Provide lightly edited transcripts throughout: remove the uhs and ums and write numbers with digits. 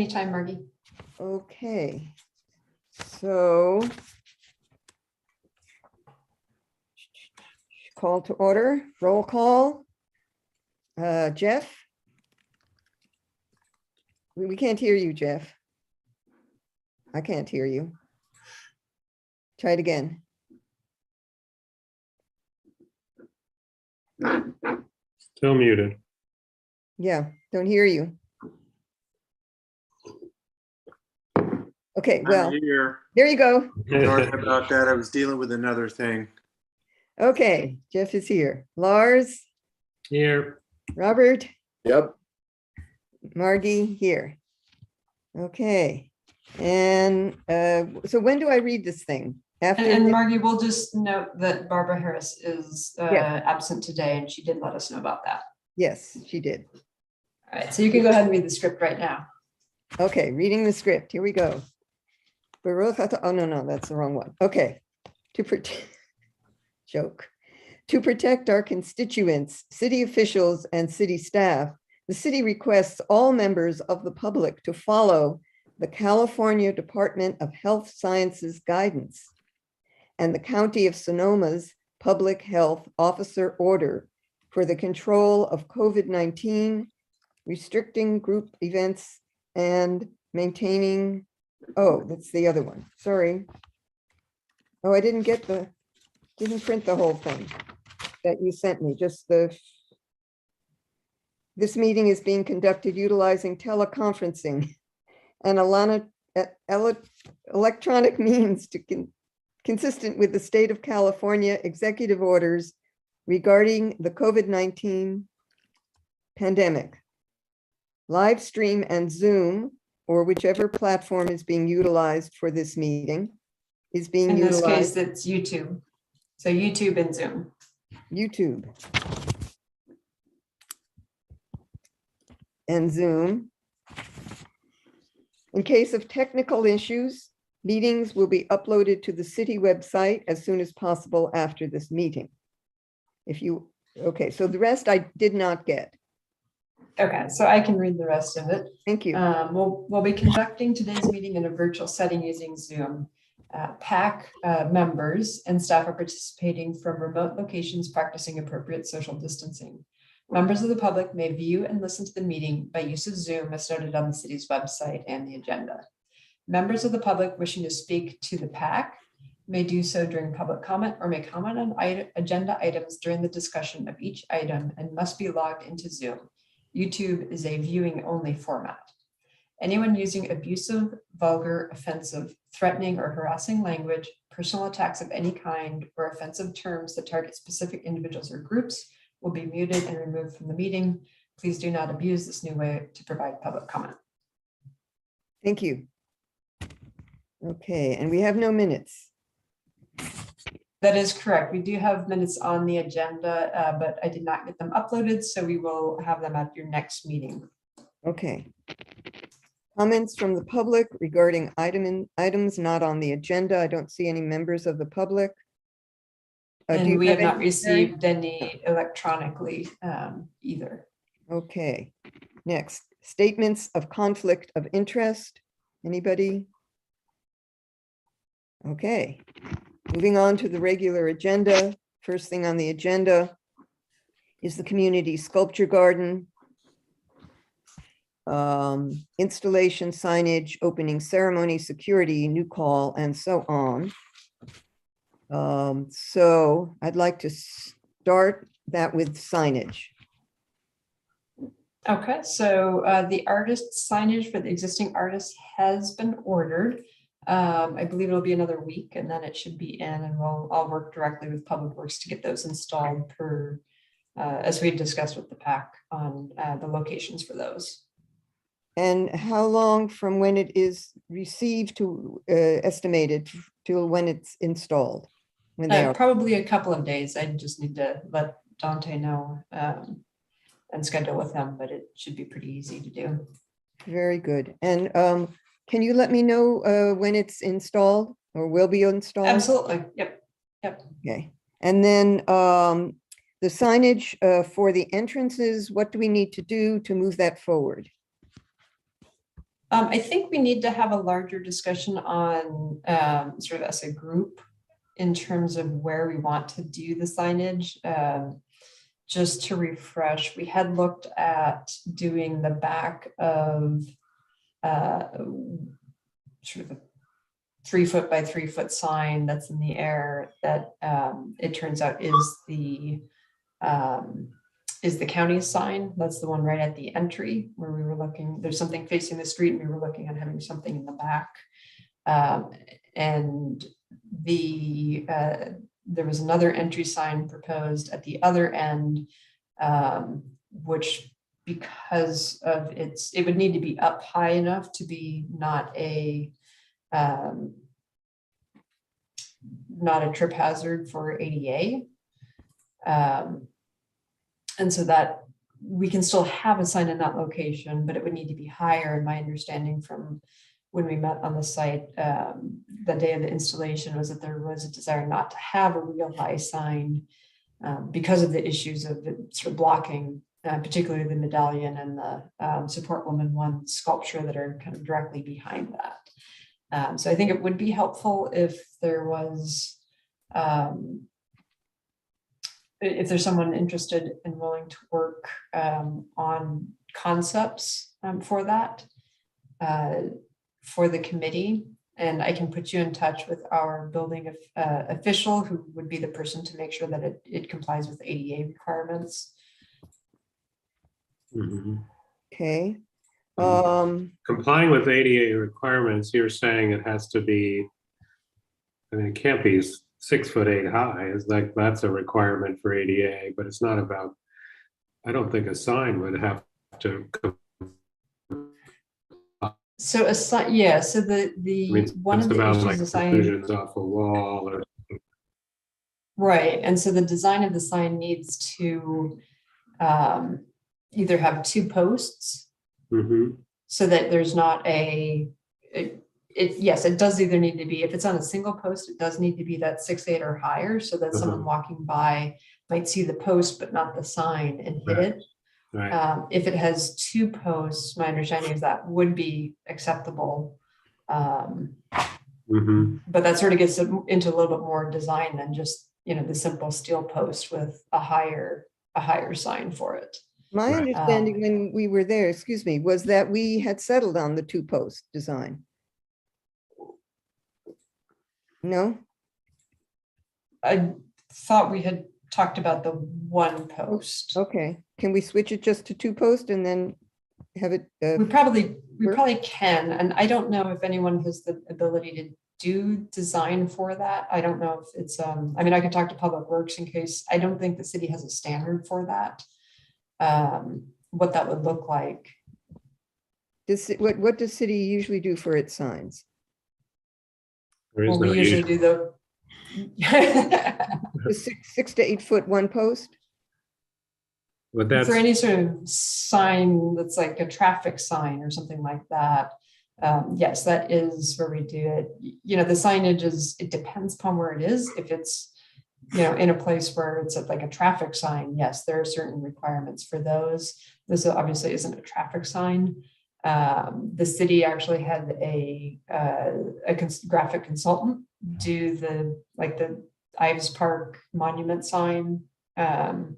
anytime, Margie. Okay, so call to order, roll call. Jeff? We can't hear you, Jeff. I can't hear you. Try it again. Still muted. Yeah, don't hear you. Okay, well, I'm here. there you go. Sorry about that. I was dealing with another thing. Okay, Jeff is here. Lars, Here. Robert, Yep. Margie here. Okay, and so when do I read this thing? After And the- Margie, we'll just note that Barbara Harris is Yeah. absent today, and she did let us know about that. Yes, she did. All right, so you can go ahead and read the script right now. Okay, reading the script. Here we go. Oh, no, that's the wrong one. Okay. To protect, joke. To protect our constituents, city officials, and city staff, the city requests all members of the public to follow the California Department of Health Sciences guidance and the County of Sonoma's Public Health Officer Order for the control of COVID-19, restricting group events, and maintaining, oh, that's the other one, sorry. Oh, I didn't print the whole thing that you sent me, just this meeting is being conducted utilizing teleconferencing and electronic means consistent with the state of California executive orders regarding the COVID-19 pandemic. Live stream and Zoom, or whichever platform is being utilized for this meeting, is being In this utilized. case, it's YouTube. So YouTube and Zoom. YouTube and Zoom. In case of technical issues, meetings will be uploaded to the city website as soon as possible after this meeting. Okay, so the rest I did not get. Okay, so I can read the rest of it. Thank you. We'll be conducting today's meeting in a virtual setting using Zoom. PAC members and staff are participating from remote locations practicing appropriate social distancing. Members of the public may view and listen to the meeting by use of Zoom as noted on the city's website and the agenda. Members of the public wishing to speak to the PAC may do so during public comment or may comment on agenda items during the discussion of each item and must be logged into Zoom. YouTube is a viewing only format. Anyone using abusive, vulgar, offensive, threatening, or harassing language, personal attacks of any kind, or offensive terms that target specific individuals or groups will be muted and removed from the meeting. Please do not abuse this new way to provide public comment. Thank you. Okay, and we have no minutes. That is correct. We do have minutes on the agenda, but I did not get them uploaded, so we will have them at your next meeting. Okay. Comments from the public regarding items not on the agenda. I don't see any members of the public. Do And you we have not anything, Mary? received any electronically either. Okay, next, statements of conflict of interest. Anybody? Okay, moving on to the regular agenda. First thing on the agenda is the community sculpture garden. Installation, signage, opening ceremony, security, new call, and so on. So I'd like to start that with signage. Okay, so the artist signage for the existing artist has been ordered. I believe it'll be another week and then it should be in, and I'll work directly with Public Works to get those installed per, as we discussed with the PAC on the locations for those. And how long from when it is received to estimated till when it's installed? When they are Probably a couple of days. I just need to let Dante know and schedule with him, but it should be pretty easy to do. very good. And can you let me know when it's installed or will be installed? Absolutely. Yep. Okay. And then the signage for the entrances, what do we need to do to move that forward? I think we need to have a larger discussion on sort of as a group in terms of where we want to do the signage. Just to refresh, we had looked at doing the back of sort of a 3 foot by 3 foot sign that's in the air that it turns out is the county's sign. That's the one right at the entry where we were looking. There's something facing the street and we were looking at having something in the back. And there was another entry sign proposed at the other end, which because of it would need to be up high enough to be not a trip hazard for ADA. And so that we can still have a sign in that location, but it would need to be higher. And my understanding from when we met on the site the day of the installation was that there was a desire not to have a real high sign because of the issues of it sort of blocking, particularly the medallion and the Support Woman 1 sculpture that are kind of directly behind that. So I think it would be helpful if there was if there's someone interested and willing to work on concepts for that, for the committee. And I can put you in touch with our building official who would be the person to make sure that it complies with ADA requirements. Mhm. Okay. Complying with ADA requirements, you're saying it has to be, I mean, it can't be 6'8" high. It's like that's a requirement for ADA, but it's not about, I don't think a sign would have to. So a sign, yeah. So the I mean, one of the about issues like the sign, precisions off a wall or. right, and so the design of the sign needs to either have 2 posts, so that there's not yes, it does either need to be, if it's on a single post, it does need to be that 6'8" or higher, so that someone walking by might see the post but not the sign and hit it. Right. If it has 2 posts, my understanding is that would be acceptable. But that sort of gets into a little bit more design than just, the simple steel post with a higher sign for it. My understanding when we were there, excuse me, was that we had settled on the 2-post design. No? I thought we had talked about the 1 post. Okay. Can we switch it just to 2-post and then have it? We probably can. And I don't know if anyone has the ability to do design for that. I don't know if it's, I mean, I could talk to Public Works in case. I don't think the city has a standard for that. What that would look like. What does city usually do for its signs? Well, we usually do the The 6 to 8 foot 1 post? But that's for any sort of sign that's like a traffic sign or something like that. Yes, that is where we do it. The signage it depends upon where it is. If it's, in a place where it's like a traffic sign, yes, there are certain requirements for those. This obviously isn't a traffic sign. The city actually had a graphic consultant do the Ives Park monument sign and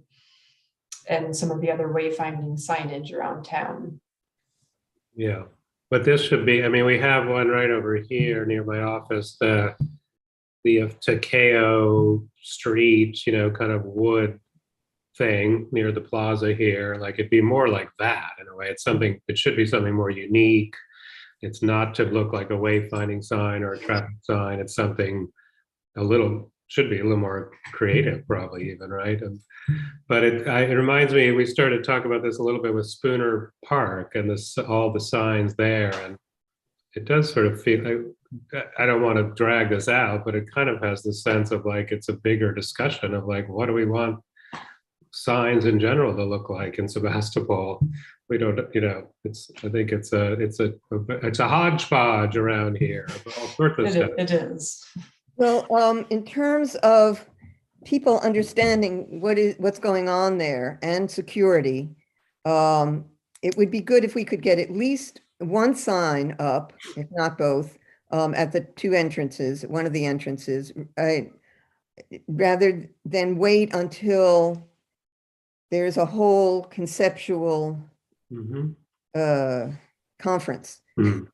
some of the other wayfinding signage around town. Yeah, but this should be, I mean, we have one right over here near my office, the Takeo Street, kind of wood thing near the plaza here. Like it'd be more like that in a way. It should be something more unique. It's not to look like a wayfinding sign or a traffic sign. It's something should be a little more creative, probably even, right? But it reminds me, we started talking about this a little bit with Spooner Park and all the signs there, and it does sort of feel, I don't want to drag this out, but it kind of has the sense of like it's a bigger discussion of like, what do we want signs in general to look like in Sebastopol? We don't, I think it's a hodgepodge around here of all sorts of stuff. It is. Well, in terms of people understanding what's going on there and security, it would be good if we could get at least one sign up, if not both, at the two entrances, one of the entrances, rather than wait until there's a whole conceptual Mhm. conference. Hmm.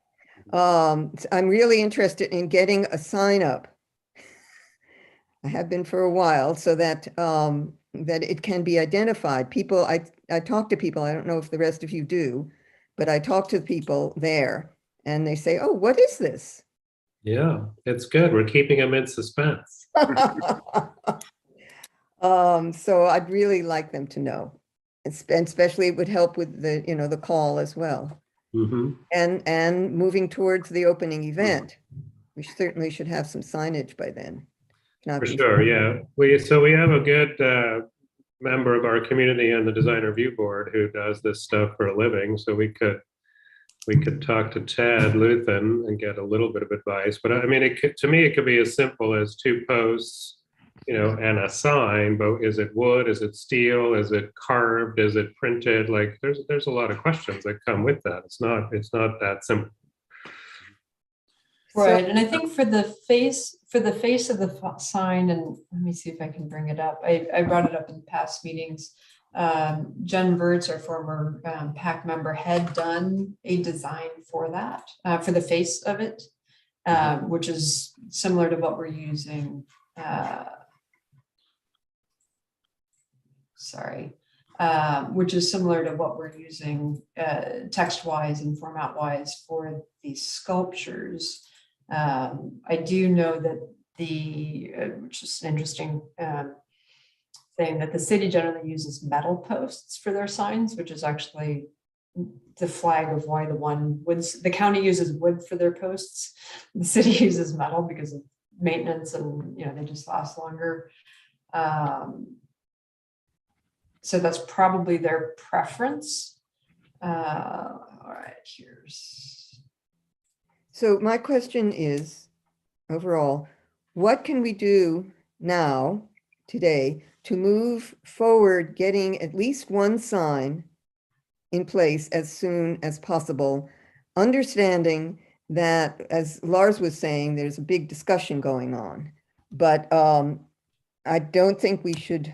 I'm really interested in getting a sign up. I have been for a while, so that that it can be identified. People, I talk to people, I don't know if the rest of you do, but I talk to people there and they say, oh, what is this? Yeah, it's good. We're keeping them in suspense. So I'd really like them to know. And especially it would help with the, you know, the call as well. Hmm. And moving towards the opening event. We certainly should have some signage by then. Not For be- sure, yeah. So we have a good member of our community on the design review board who does this stuff for a living. So we could talk to Ted Luthen and get a little bit of advice. But I mean, to me, it could be as simple as 2 posts, you know, and a sign. But is it wood? Is it steel? Is it carved? Is it printed? Like, there's a lot of questions that come with that. It's not that simple. Right, and I think for the face of the sign, and let me see if I can bring it up. I brought it up in past meetings. Jen Verts, our former PAC member, had done a design for that, for the face of it, which is similar to what we're using. Which is similar to what we're using text-wise and format-wise for these sculptures. I do know that which is an interesting thing, that the city generally uses metal posts for their signs, which is actually the flag of why the county uses wood for their posts. The city uses metal because of maintenance, and you know, they just last longer. So that's probably their preference. All right, So my question is, overall, what can we do now, today, to move forward getting at least one sign in place as soon as possible, understanding that, as Lars was saying, there's a big discussion going on, but I don't think we should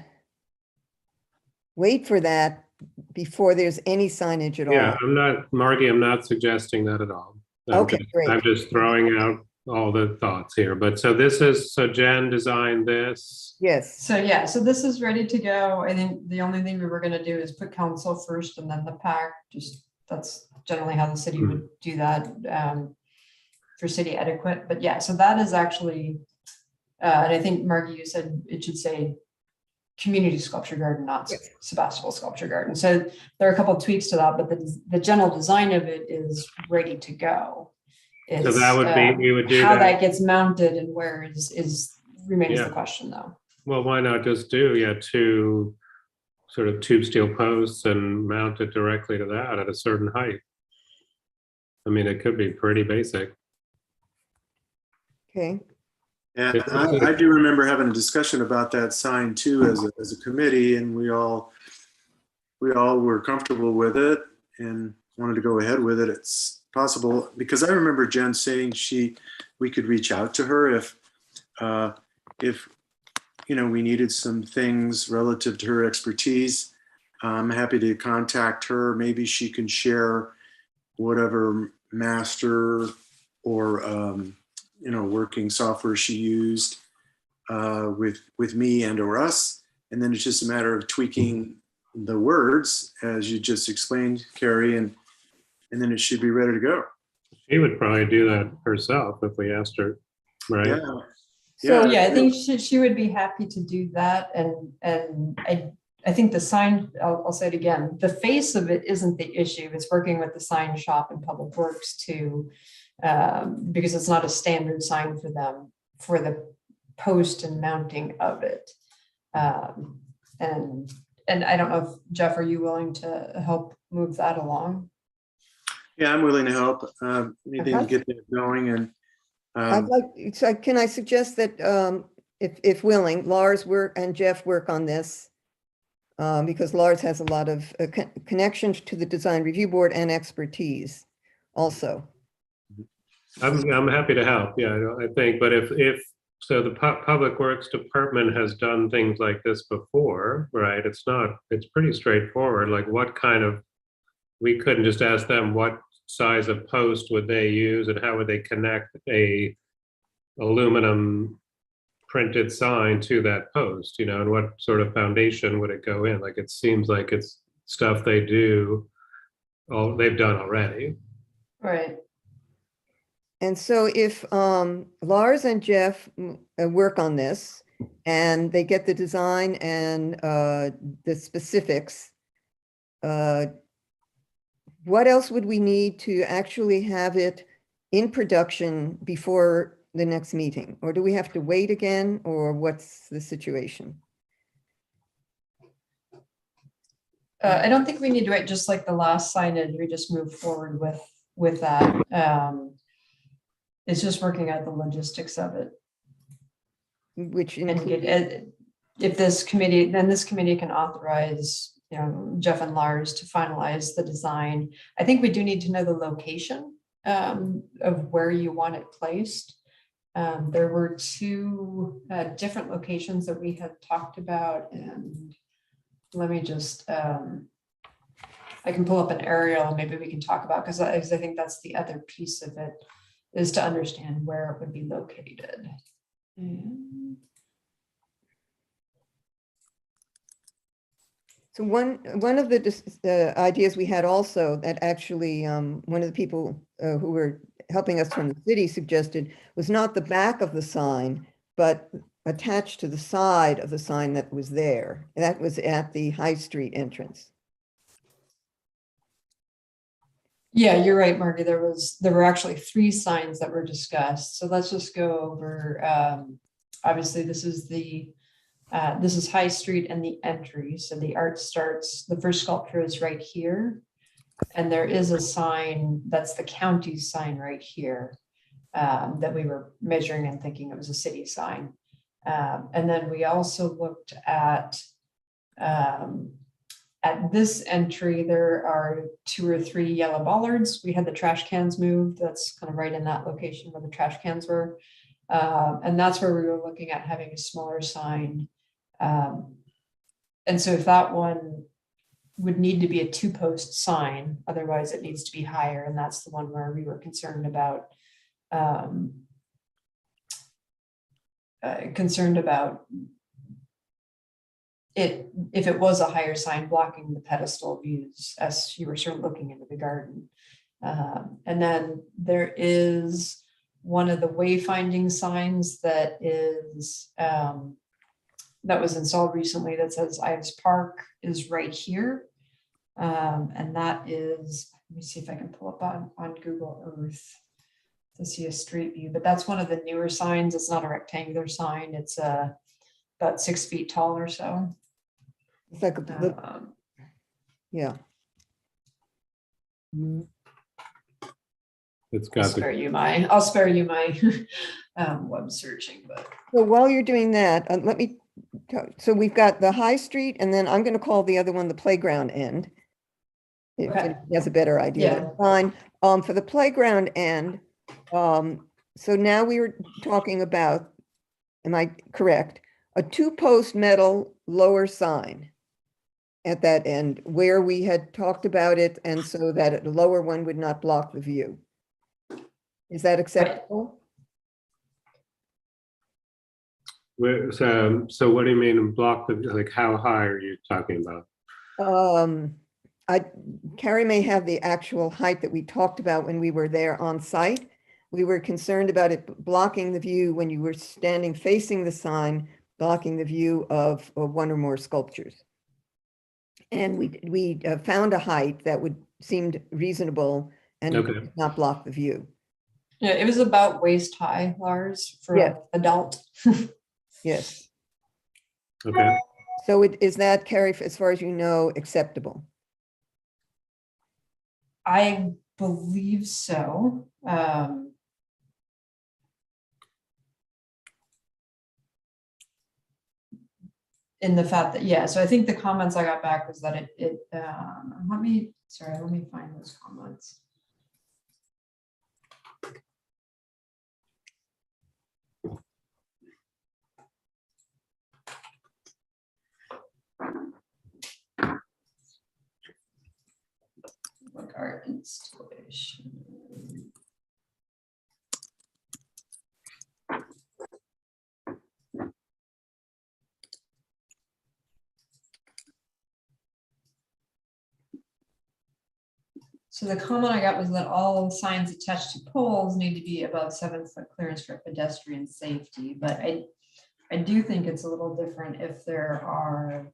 wait for that before there's any signage at Yeah, all. Margie, I'm not suggesting that at all. Okay, great. I'm just throwing out all the thoughts here. But so Jen designed this. Yes. So yeah, so this is ready to go. I think the only thing we were going to do is put council first and then the PAC. That's generally how the city would do that for city etiquette. But yeah, so that is actually, and I think Margie, you said it should say community sculpture garden, not Sebastopol sculpture garden. So there are a couple of tweaks to that, but the general design of it is ready to go. So that would be, we would do how that. that gets mounted and where remains the question though. Well, why not just do 2 sort of tube steel posts and mount it directly to that at a certain height? I mean, it could be pretty basic. Okay. And I do remember having a discussion about that sign too, as a committee, and we all were comfortable with it and wanted to go ahead with it. It's possible, because I remember Jen saying we could reach out to her if you know, we needed some things relative to her expertise. I'm happy to contact her. Maybe she can share whatever master or you know, working software she used with me and or us. And then it's just a matter of tweaking the words as you just explained, Carrie, and then it should be ready to go. She would probably do that herself if we asked her, right? Yeah. So yeah, I think she would be happy to do that. And I think the sign, I'll say it again, the face of it isn't the issue. It's working with the sign shop and Public Works to, because it's not a standard sign for them for the post and mounting of it. And I don't know if, Jeff, are you willing to help move that along? Yeah, I'm willing to help. Anything to get that going. And I'd like, so can I suggest that if willing, Lars and Jeff work on this, because Lars has a lot of connections to the design review board and expertise. also. I'm happy to help. Yeah, I think, but if so, the Public Works Department has done things like this before, right? It's pretty straightforward. Like what kind of, we couldn't just ask them what size of post would they use and how would they connect a aluminum printed sign to that post, and what sort of foundation would it go in? Like, it seems like it's stuff they've done already. Right. And so if Lars and Jeff work on this and they get the design and the specifics, what else would we need to actually have it in production before the next meeting? Or do we have to wait again, or what's the situation? I don't think we need to wait, just like the last signage, we just move forward with that. It's just working out the logistics of it. Which And includes, if this committee, then this committee can authorize, Jeff and Lars to finalize the design. I think we do need to know the location of where you want it placed. There were two different locations that we had talked about, and let me just, I can pull up an aerial, maybe we can talk about, because I think that's the other piece of it, is to understand where it would be located. so one of the ideas we had also that actually one of the people who were helping us from the city suggested was not the back of the sign, but attached to the side of the sign that was there. That was at the High Street entrance. Yeah, you're right, Margie. There were actually 3 signs that were discussed. So let's just go over. Obviously, this is High Street and the entry. So the art starts. The first sculpture is right here, and there is a sign that's the county sign right here that we were measuring and thinking it was a city sign. And then we also looked at this entry, there are 2 or 3 yellow bollards. We had the trash cans moved. That's kind of right in that location where the trash cans were. And that's where we were looking at having a smaller sign. And so if that one would need to be a 2-post sign, otherwise it needs to be higher. And that's the one where we were concerned about it, if it was a higher sign blocking the pedestal views as you were sort of looking into the garden. And then there is one of the wayfinding signs that is that was installed recently that says Ives Park is right here. And that is, let me see if I can pull up on Google Earth to see a street view, but that's one of the newer signs. It's not a rectangular sign. It's about 6 feet tall or so. It's like yeah. It's I'll got spare you my web searching, but So while you're doing that, let me, so we've got the High Street, and then I'm going to call the other one the playground end. If Okay. anybody has a better idea, Yeah. that's fine. For the playground end, so now we were talking about, am I correct? A 2-post metal lower sign at that end where we had talked about it, and so that the lower one would not block the view. Is that acceptable? So what do you mean block the, like, how high are you talking about? Carrie may have the actual height that we talked about when we were there on site. We were concerned about it blocking the view when you were standing facing the sign, blocking the view of 1 or more sculptures. And we found a height that seemed reasonable and Okay. did not block the view. yeah, it was about waist high, Lars, for Yeah. adult. Yes. Okay. So is that, Carrie, as far as you know, acceptable? I believe so. In the fact that, yeah, so I think the comments I got back was that let me find those comments. installation. So the comment I got was that all signs attached to poles need to be above 7-foot clearance for pedestrian safety, but I do think it's a little different if there are,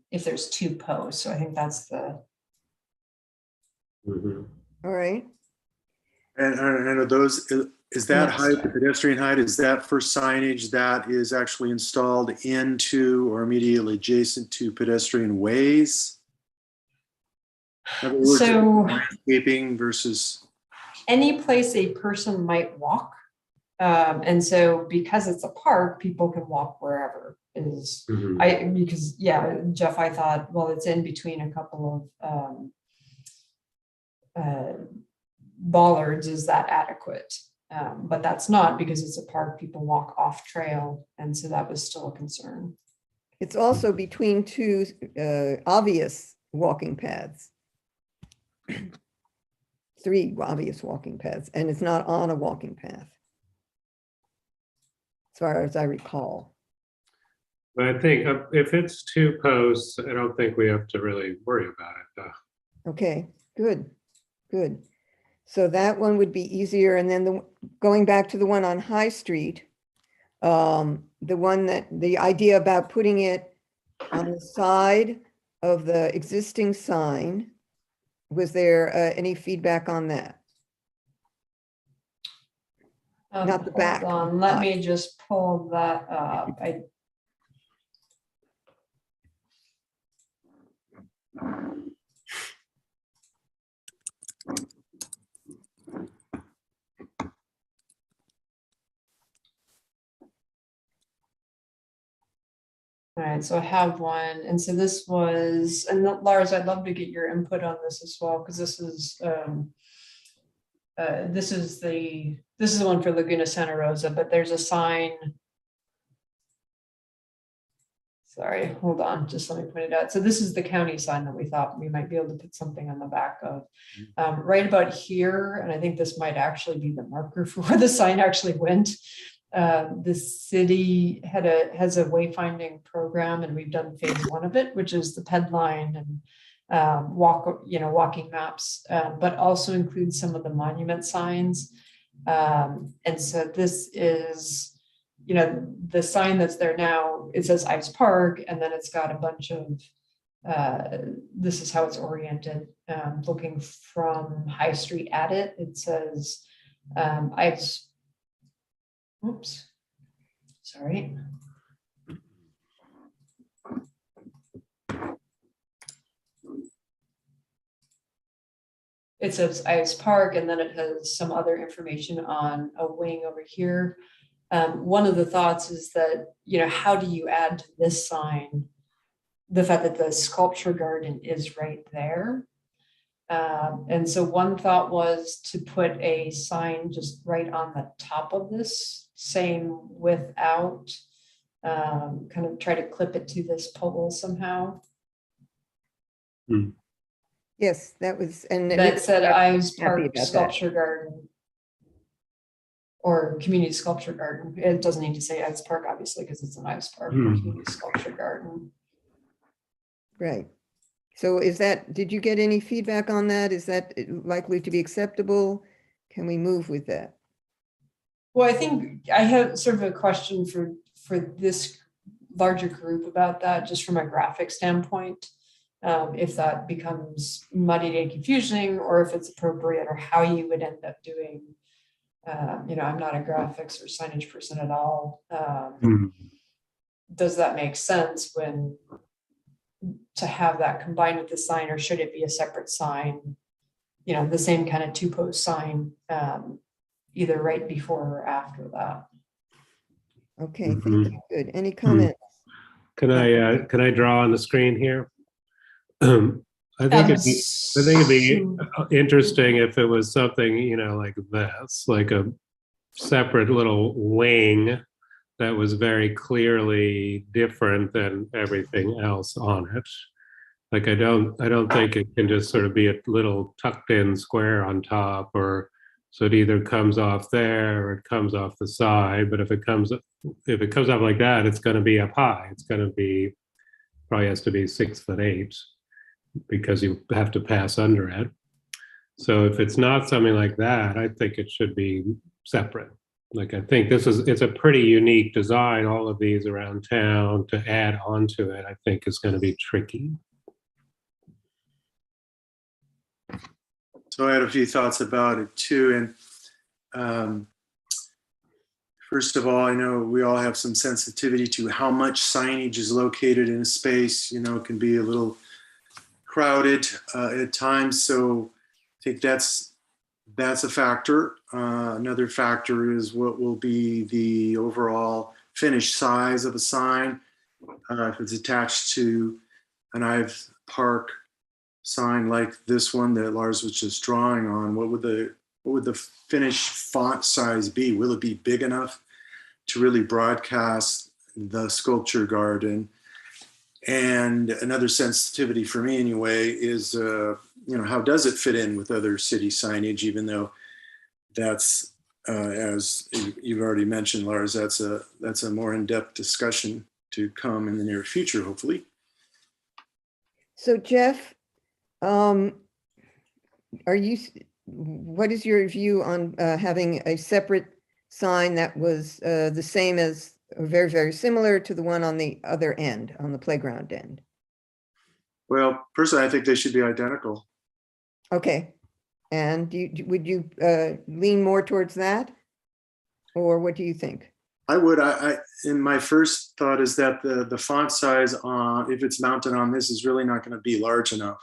if there's 2 posts, so I think that's the. Mhm. All right. And are those, is that Next height, the step. pedestrian height, is that for signage that is actually installed into or immediately adjacent to pedestrian ways? In other words, So landscaping versus, any place a person might walk. And so because it's a park, people can walk wherever is, Mhm. because, yeah, Jeff, I thought, well, it's in between a couple of bollards, is that adequate? But that's not, because it's a park, people walk off trail, and so that was still a concern. It's also between 2 obvious walking paths. 3 obvious walking paths, and it's not on a walking path, as far as I recall. But I think if it's 2 posts, I don't think we have to really worry about it. Okay, good, good. So that one would be easier, and then going back to the one on High Street, the one that, the idea about putting it on the side of the existing sign, was there any feedback on that? Not the back. Hold on, let me just pull that up. All right, so I have one, and so this was, and Lars, I'd love to get your input on this as well, because this is the one for Laguna Santa Rosa, but there's a sign. Sorry, hold on, just let me point it out. So this is the county sign that we thought we might be able to put something on the back of. Right about here, and I think this might actually be the marker for where the sign actually went. The city has a wayfinding program, and we've done phase 1 of it, which is the ped line and walking maps, but also includes some of the monument signs. And so this is, the sign that's there now, it says Ives Park, and then it's got a bunch of, this is how it's oriented. Looking from High Street at it, it says Ives. Oops, sorry. It says Ives Park, and then it has some other information on a wing over here. One of the thoughts is that, how do you add to this sign the fact that the sculpture garden is right there? And so one thought was to put a sign just right on the top of this, same without, kind of try to clip it to this pole somehow. Yes, that was, and That said Ives happy Park about that. Sculpture Garden. Or Community Sculpture Garden. It doesn't need to say Ives Park, obviously, because it's an Ives Park, Community Sculpture Garden. Right. So did you get any feedback on that? Is that likely to be acceptable? Can we move with that? Well, I think I have sort of a question for this larger group about that, just from a graphic standpoint. If that becomes muddied and confusing, or if it's appropriate, or how you would end up doing. I'm not a graphics or signage person at all. Does that make sense to have that combined with the sign, or should it be a separate sign? The same kind of 2-post sign, either right before or after that. Okay, thank you. Good. Any comments? Can I draw on the screen here? I think it'd be interesting if it was something, like this, like a separate little wing that was very clearly different than everything else on it. Like, I don't think it can just sort of be a little tucked in square on top, or so it either comes off there or it comes off the side. But if it comes up like that, it's going to be up high. It's going to be, probably has to be 6'8", because you have to pass under it. So if it's not something like that, I think it should be separate. Like, I think it's a pretty unique design. All of these around town, to add onto it, I think is going to be tricky. So I had a few thoughts about it too. And first of all, I know we all have some sensitivity to how much signage is located in a space. You know, it can be a little crowded at times. So I think that's a factor. Another factor is what will be the overall finished size of a sign. If it's attached to an Ives Park sign like this one that Lars was just drawing on, what would the finished font size be? Will it be big enough to really broadcast the sculpture garden? And another sensitivity for me anyway is, how does it fit in with other city signage, even though that's, as you've already mentioned, Lars, that's a more in-depth discussion to come in the near future, hopefully. So Jeff, what is your view on having a separate sign that was the same as, or very, very similar to the one on the other end, on the playground end? Well, personally, I think they should be identical. Okay. And would you lean more towards that? Or what do you think? I would. I in my first thought is that the font size if it's mounted on this is really not going to be large enough.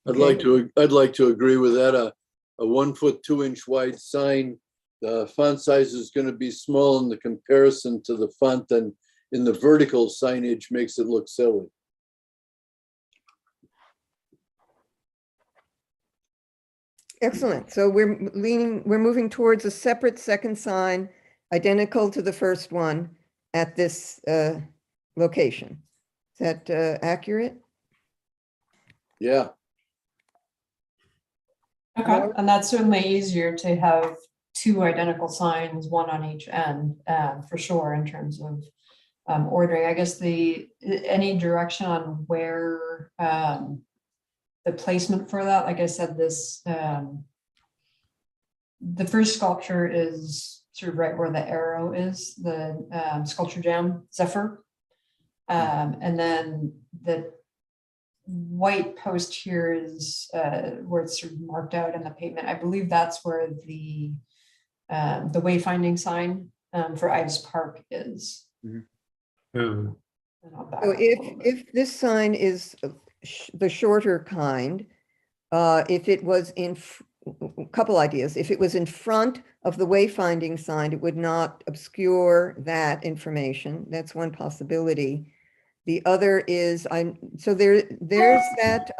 I'd like to agree with that. A 1 foot 2 inch wide sign, the font size is going to be small in the comparison to the font, and in the vertical signage makes it look silly. Excellent. So we're moving towards a separate second sign, identical to the first one at this location. Is that accurate? Yeah. Okay, and that's certainly easier to have two identical signs, one on each end, for sure, in terms of ordering. I guess any direction on where the placement for that, like I said, the first sculpture is sort of right where the arrow is, the sculpture jam Zephyr. And then the white post here is where it's sort of marked out in the pavement. I believe that's where the wayfinding sign for Ives Park is. Oh. So if this sign is the shorter kind, if it was in a couple ideas, if it was in front of the wayfinding sign, it would not obscure that information. That's one possibility. The other is so there's that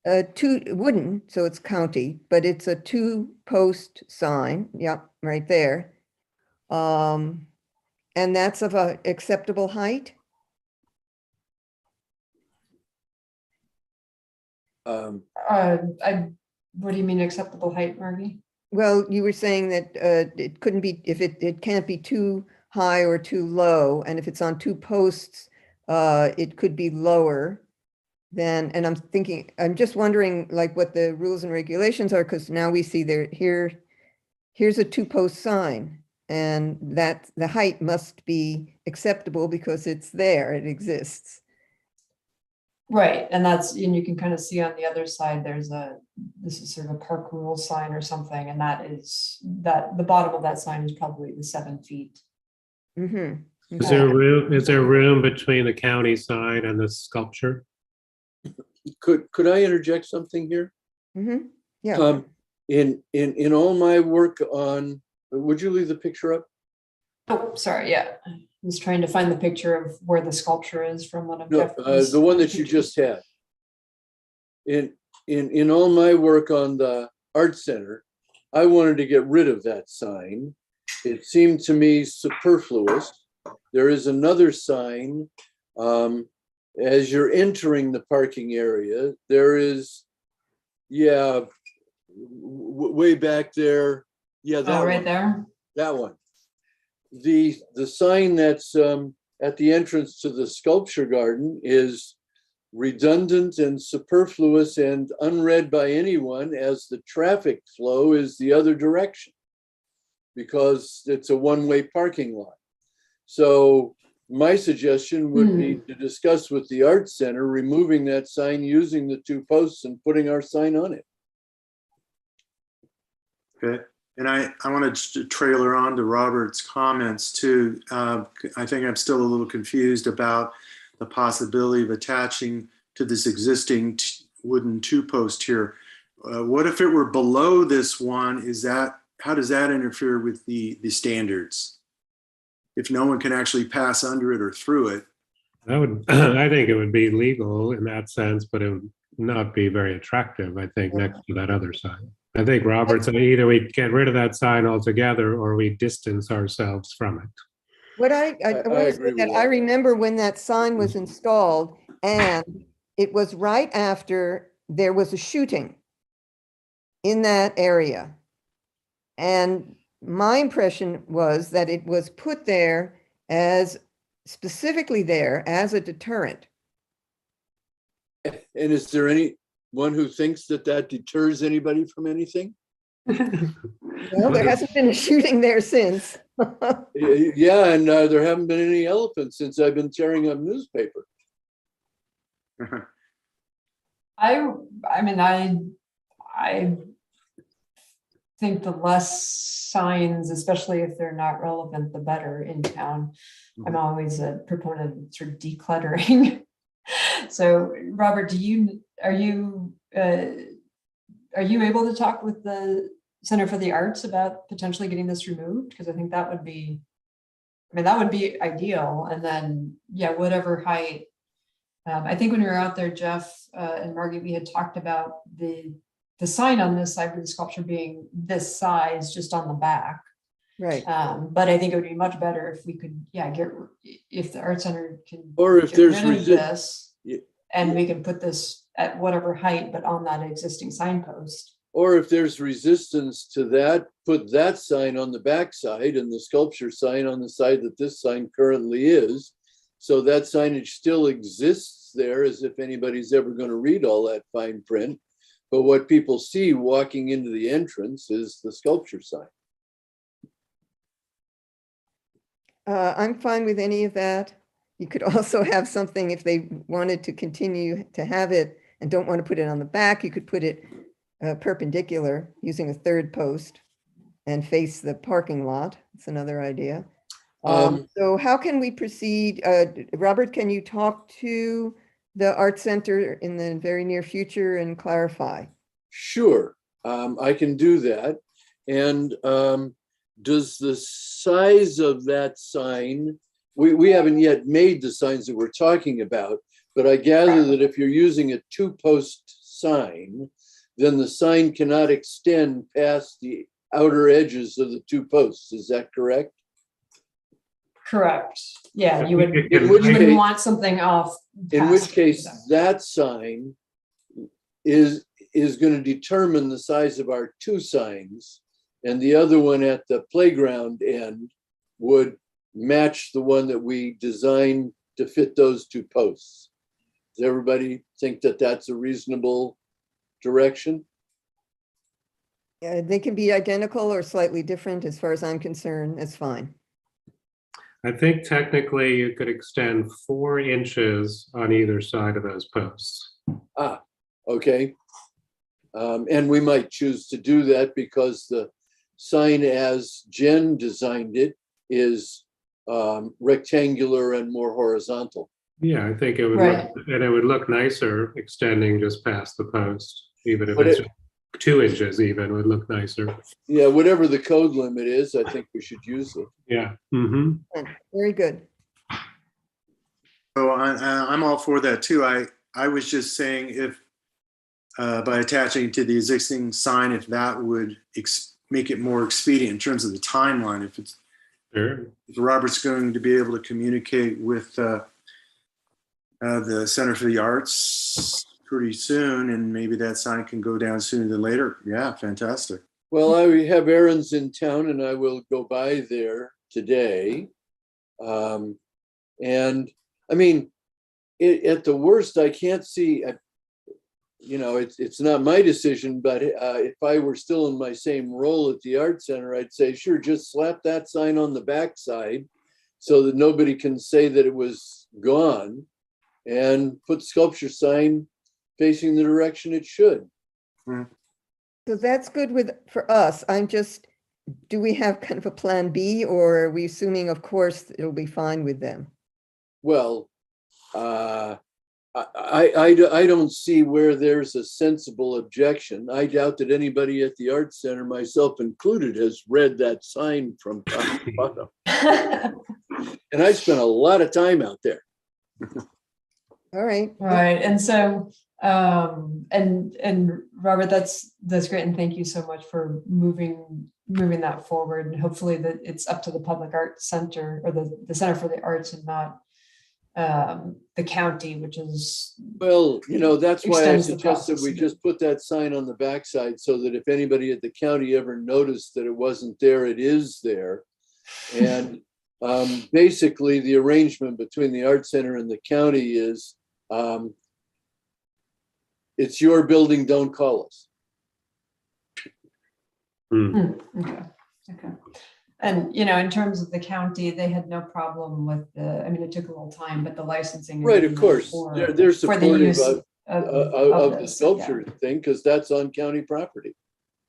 wooden, so it's county, but it's a 2-post sign. Yep, right there. And that's of a acceptable height. What do you mean acceptable height, Margie? Well, you were saying that it couldn't be, if it can't be too high or too low, and if it's on 2 posts, it could be lower than, and I'm just wondering like what the rules and regulations are, because now we see here's a 2-post sign, and that the height must be acceptable because it's there, it exists. Right, and you can kind of see on the other side, this is sort of a park rule sign or something, and the bottom of that sign is probably the 7 feet. Mm-hmm. Is there room between the county sign and the sculpture? Could I interject something here? Mm-hmm. Yeah. In all my work on, would you leave the picture up? Oh, sorry, yeah. I was trying to find the picture of where the sculpture is from one of Jeffrey's. The one that you just had. In all my work on the art center, I wanted to get rid of that sign. It seemed to me superfluous. There is another sign As you're entering the parking area, there is, yeah, way back there. Yeah, that Oh, right one. there. That one. The sign that's at the entrance to the sculpture garden is redundant and superfluous and unread by anyone, as the traffic flow is the other direction because it's a one-way parking lot. So my suggestion would be to discuss with the Art Center removing that sign, using the 2 posts and putting our sign on it. Okay. And I wanted to trailer on to Robert's comments too. I think I'm still a little confused about the possibility of attaching to this existing wooden 2-post here. What if it were below this one? How does that interfere with the standards? If no one can actually pass under it or through it? That would, I think it would be legal in that sense, but it would not be very attractive, I think, next to that other sign. I think Robert said either we get rid of that sign altogether or we distance ourselves from it. What I want to say agree that with I that. remember when that sign was installed, and it was right after there was a shooting in that area. And my impression was that it was put there specifically there as a deterrent. And is there anyone who thinks that deters anybody from anything? Well, there hasn't been a shooting there since. Yeah, and there haven't been any elephants since I've been tearing up newspaper. I mean, I think the less signs, especially if they're not relevant, the better in town. I'm always a proponent of sort of decluttering. So, Robert, are you able to talk with the Center for the Arts about potentially getting this removed? Because I think that would be, that would be ideal. And then, yeah, whatever height. I think when we were out there, Jeff and Margie, we had talked about the sign on this side of the sculpture being this size, just on the back. Right. But I think it would be much better if we could, if the Art Center can, Or if get there's rid of this, Yeah. and we can put this at whatever height, but on that existing signpost. Or if there's resistance to that, put that sign on the back side and the sculpture sign on the side that this sign currently is. So that signage still exists there, as if anybody's ever going to read all that fine print. But what people see walking into the entrance is the sculpture sign. I'm fine with any of that. You could also have something, if they wanted to continue to have it and don't want to put it on the back, you could put it perpendicular using a 3rd post and face the parking lot. It's another idea. So how can we proceed? Robert, can you talk to the Art Center in the very near future and clarify? Sure, I can do that. And does the size of that sign, we haven't yet made the signs that we're talking about, but I gather that if you're using a 2-post sign, then the sign cannot extend past the outer edges of the 2 posts. Is that correct? Correct. Yeah, you would. In which You case- wouldn't want something off. In which case, that sign is going to determine the size of our 2 signs, and the other one at the playground end would match the one that we designed to fit those 2 posts. Does everybody think that that's a reasonable direction? They can be identical or slightly different. As far as I'm concerned, that's fine. I think technically you could extend 4 inches on either side of those posts. Okay. And we might choose to do that because the sign as Jen designed it is rectangular and more horizontal. Yeah, I think it would Right. look, and it would look nicer extending just past the post, even if But it's 2 inches even would look nicer. Yeah, whatever the code limit is, I think we should use it. Yeah. Mm-hmm. Very good. So I'm all for that too. I was just saying if by attaching to the existing sign, if that would make it more expedient in terms of the timeline, if Sure. Robert's going to be able to communicate with the Center for the Arts pretty soon, and maybe that sign can go down sooner than later. Yeah, fantastic. Well, I have errands in town and I will go by there today. And I mean, at the worst, I can't see, it's not my decision, but if I were still in my same role at the art center, I'd say, sure, just slap that sign on the backside so that nobody can say that it was gone, and put sculpture sign facing the direction it should. So that's good for us. Do we have kind of a plan B, or are we assuming, of course, it'll be fine with them? Well, I don't see where there's a sensible objection. I doubt that anybody at the art center, myself included, has read that sign from top to bottom. And I spent a lot of time out there. All right. Right. And so, and Robert, that's great. And thank you so much for moving that forward. And hopefully that it's up to the Public Arts Center, or the Center for the Arts, and not the county, which is. Well, that's why I extends the suggested we process. just put that sign on the backside so that if anybody at the county ever noticed that it wasn't there, it is there. And basically the arrangement between the art center and the county is it's your building, don't call us. Okay. And, in terms of the county, they had no problem with it took a little time, but the licensing. Right, of course. They're for the supportive use of the this, sculpture thing, because that's on county property.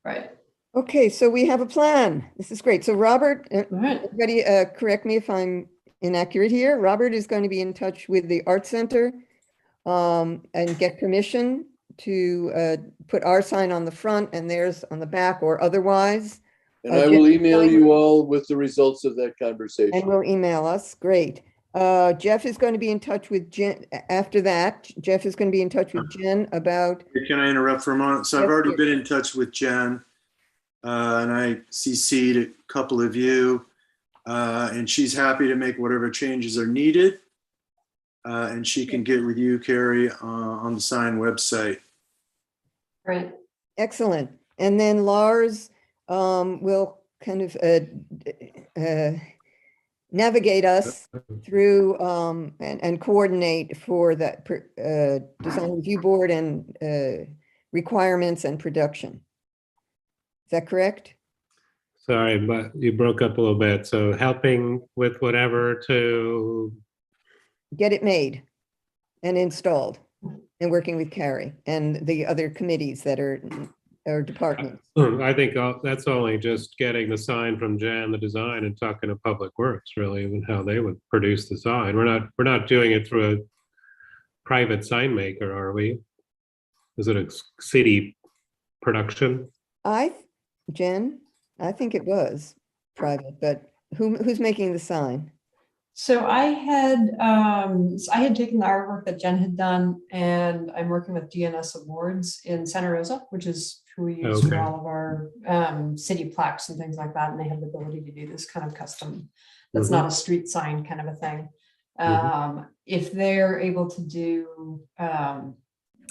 Right. Okay, so we have a plan. This is great. So Robert, All right. everybody, correct me if I'm inaccurate here. Robert is going to be in touch with the art center and get permission to put our sign on the front and theirs on the back, or otherwise. And I will email you all with the results of that conversation. And will email us. Great. Jeff is going to be in touch with Jen. After that, Jeff is going to be in touch with Jen about. Can I interrupt for a moment? So I've Yes, already please. been in touch with Jen, and I CC'd a couple of you, and she's happy to make whatever changes are needed. And she can get with you, Carrie, on the sign website. Right. Excellent. And then Lars will kind of navigate us through and coordinate for that design review board and requirements and production. Is that correct? Sorry, but you broke up a little bit. So helping with whatever to. Get it made and installed, and working with Carrie and the other committees that are departments. I think that's only just getting the sign from Jan, the design, and talking to Public Works, really, and how they would produce the sign. We're not doing it through a private sign maker, are we? Is it a city production? Jen, I think it was private, but who's making the sign? So I had taken the artwork that Jen had done, and I'm working with DNS Awards in Santa Rosa, which is who we use for all of our city plaques and things like that. And they have the ability to do this kind of custom. That's not a street sign kind of a thing. If they're able to do,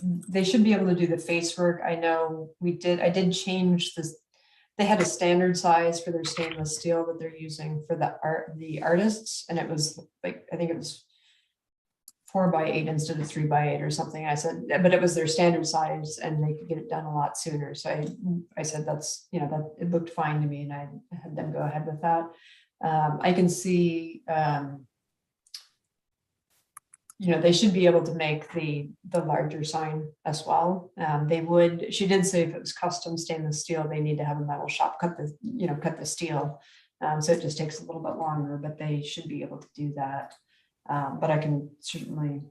they should be able to do the face work. I know I did change this. They had a standard size for their stainless steel that they're using for the artists. And it was like, I think it was 4x8 instead of 3x8 or something. I said, but it was their standard size and they could get it done a lot sooner. So I said, that's, that it looked fine to me, and I had them go ahead with that. I can see, they should be able to make the larger sign as well. She did say if it was custom stainless steel, they need to have a metal shop cut the steel. So it just takes a little bit longer, but they should be able to do that. But I can certainly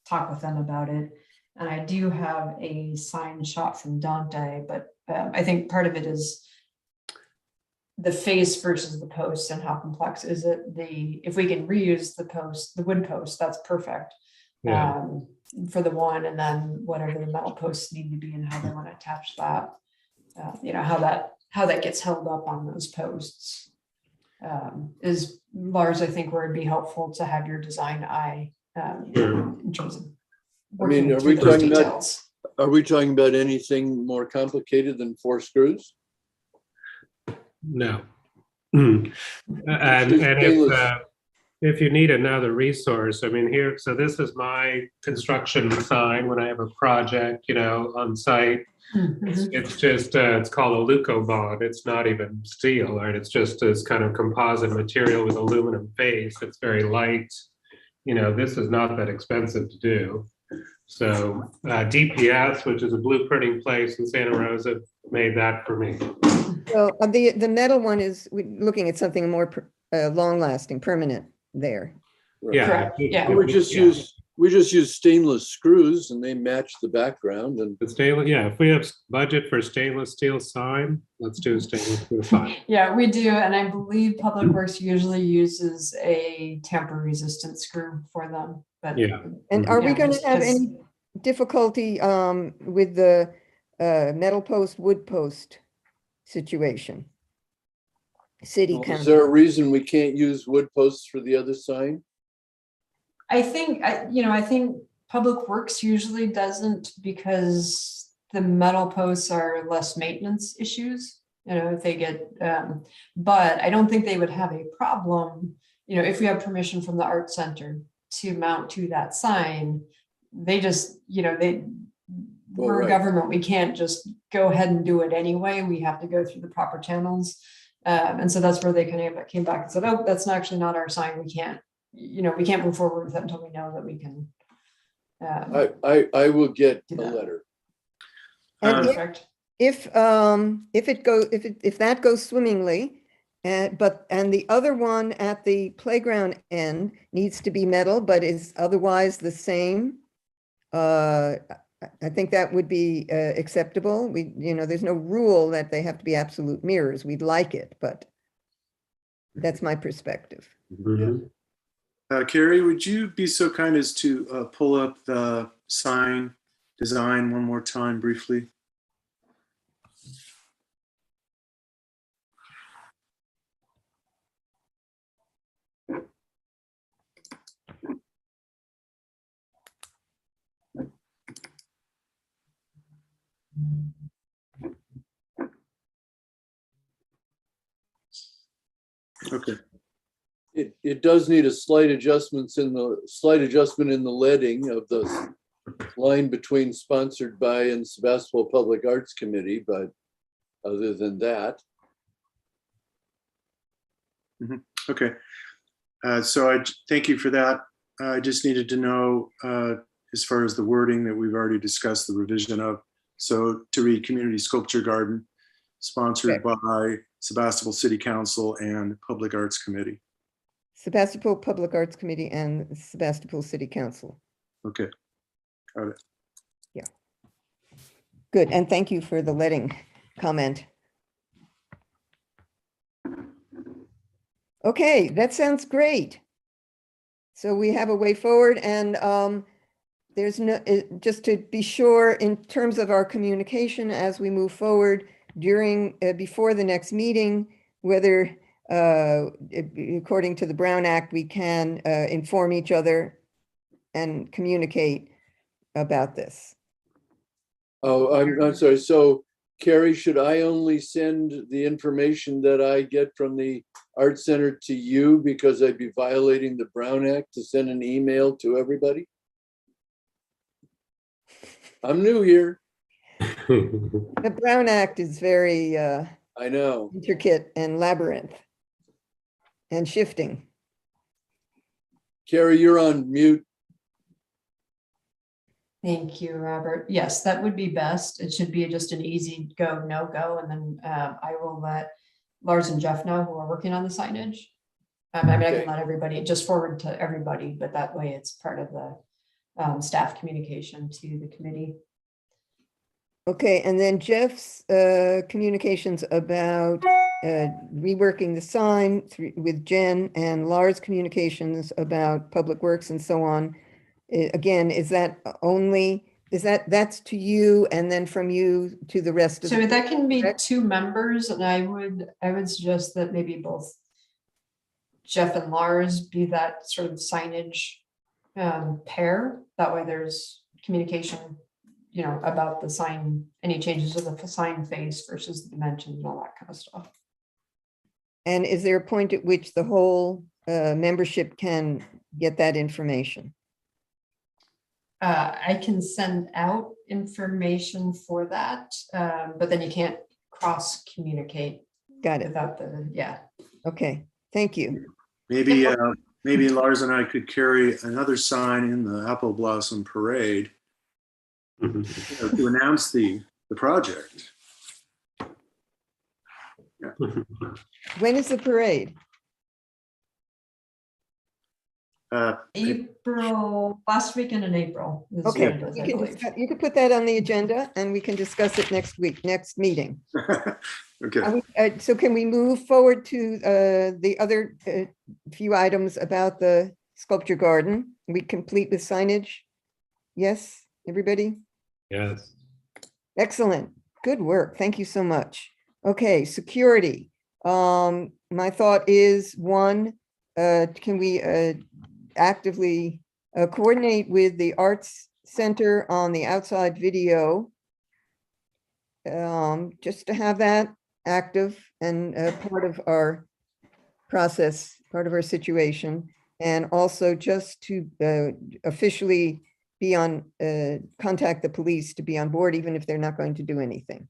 talk with them about it. And I do have a sign shot from Dante, but I think part of it is the face versus the post and how complex is it. If we can reuse the wood post, that's perfect. For the one, and then whatever the metal posts need to be and how they want to attach that, how that gets held up on those posts is, Lars, I think where it'd be helpful to have your design eye in terms of I mean, working are through we those talking about- details. Are we talking about anything more complicated than 4 screws? No. And if you need another resource, I mean, here, so this is my construction sign when I have a project, you know, on site. Mhm. It's just, it's called a leucobond. It's not even steel, right? It's just this kind of composite material with aluminum face. It's very light. You know, this is not that expensive to do. So DPS, which is a blueprinting place in Santa Rosa, made that for me. Well, the metal one is, we're looking at something more long-lasting, permanent there. Right. Yeah. Correct, yeah. We just use stainless screws and they match the background and The stainless, yeah, if we have budget for stainless steel sign, let's do a stainless steel sign. Yeah, we do, and I believe Public Works usually uses a tamper-resistant screw for them, but. Yeah. And are we Yeah, going just to have 'cause- any difficulty with the metal post, wood post situation? City is council. there a reason we can't use wood posts for the other sign? I think, I think Public Works usually doesn't because the metal posts are less maintenance issues, you know, if they get, but I don't think they would have a problem, you know, if we have permission from the art center to mount to that sign, they just, you know, we're a right. government, we can't just go ahead and do it anyway, we have to go through the proper channels. And so that's where they kind of came back and said, oh, that's actually not our sign, we can't, you know, we can't move forward with it until we know that we can. I will get a Do that. letter. And Perfect. if that goes swimmingly, and the other one at the playground end needs to be metal, but is otherwise the same, I think that would be acceptable. There's no rule that they have to be absolute mirrors. We'd like it, but that's my perspective. Mhm. Carrie, would you be so kind as to pull up the sign design one more time briefly? Okay. It does need a slight adjustment in the leading of the line between sponsored by and Sebastopol Public Arts Committee, but other than that. Okay. So I thank you for that. I just needed to know, as far as the wording that we've already discussed the revision of. So to read Community Sculpture Garden, sponsored by Sebastopol City Council and Public Arts Committee. Sebastopol Public Arts Committee and Sebastopol City Council. Okay. Got it. Yeah. Good, and thank you for the letting comment. Okay, that sounds great. So we have a way forward, and there's no, just to be sure, in terms of our communication as we move forward before the next meeting, whether according to the Brown Act, we can inform each other and communicate about this. Oh, I'm sorry. So Carrie, should I only send the information that I get from the Art Center to you because I'd be violating the Brown Act to send an email to everybody? I'm new here. The Brown Act is very I know. intricate and labyrinth and shifting. Carrie, you're on mute. Thank you, Robert. Yes, that would be best. It should be just an easy go, no go, and then I will let Lars and Jeff know who are working on the signage. I mean, I Okay. can let everybody, just forward to everybody, but that way it's part of the staff communication to the committee. Okay, and then Jeff's communications about reworking the sign with Jen, and Lars' communications about Public Works and so on. Again, is that only, that's to you and then from you to the rest of the? So that can be correct? 2 members, and I would suggest that maybe both Jeff and Lars be that sort of signage pair. That way there's communication, about the sign, any changes to the sign face versus the dimensions and all that kind of stuff. And is there a point at which the whole membership can get that information? I can send out information for that, but then you can't cross communicate Got it. without the, yeah. Okay, thank you. Maybe Lars and I could carry another sign in the Apple Blossom Parade to announce the project. When is the parade? April, last weekend in April. is Okay, when it is, I believe. you could put that on the agenda and we can discuss it next week, next meeting. Okay. So can we move forward to the other few items about the sculpture garden? We complete with signage? Yes, everybody? Yes. Excellent. Good work. Thank you so much. Okay, security. My thought is, one, can we actively coordinate with the Arts Center on the outside video? Just to have that active and part of our process, part of our situation. And also just to officially be on, contact the police to be on board, even if they're not going to do anything.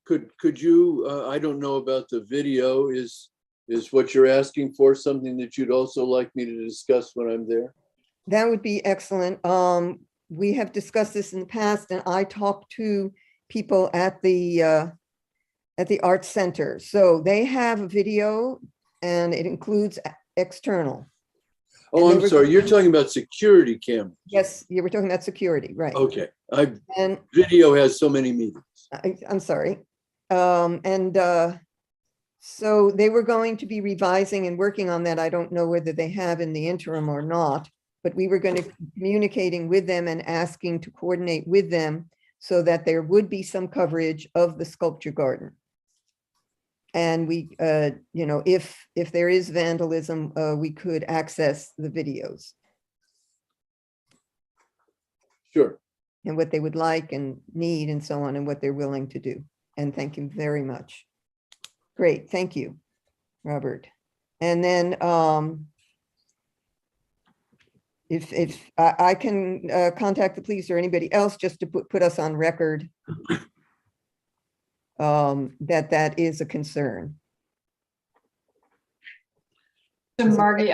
Could you, I don't know about the video, is what you're asking for something that you'd also like me to discuss when I'm there? That would be excellent. We have discussed this in the past, and I talked to people at the Arts Center. So they have a video and it includes external. Oh, And I'm sorry, you're talking about security cameras. Yes, you were talking about security, right? Okay, And video has so many meanings. I'm sorry. So they were going to be revising and working on that. I don't know whether they have in the interim or not, but we were going to be communicating with them and asking to coordinate with them so that there would be some coverage of the sculpture garden. And we, if there is vandalism, we could access the videos Sure. and what they would like and need and so on, and what they're willing to do. And thank you very much. Great, thank you, Robert. And then if I can contact the police or anybody else just to put us on record that is a concern. So Margie,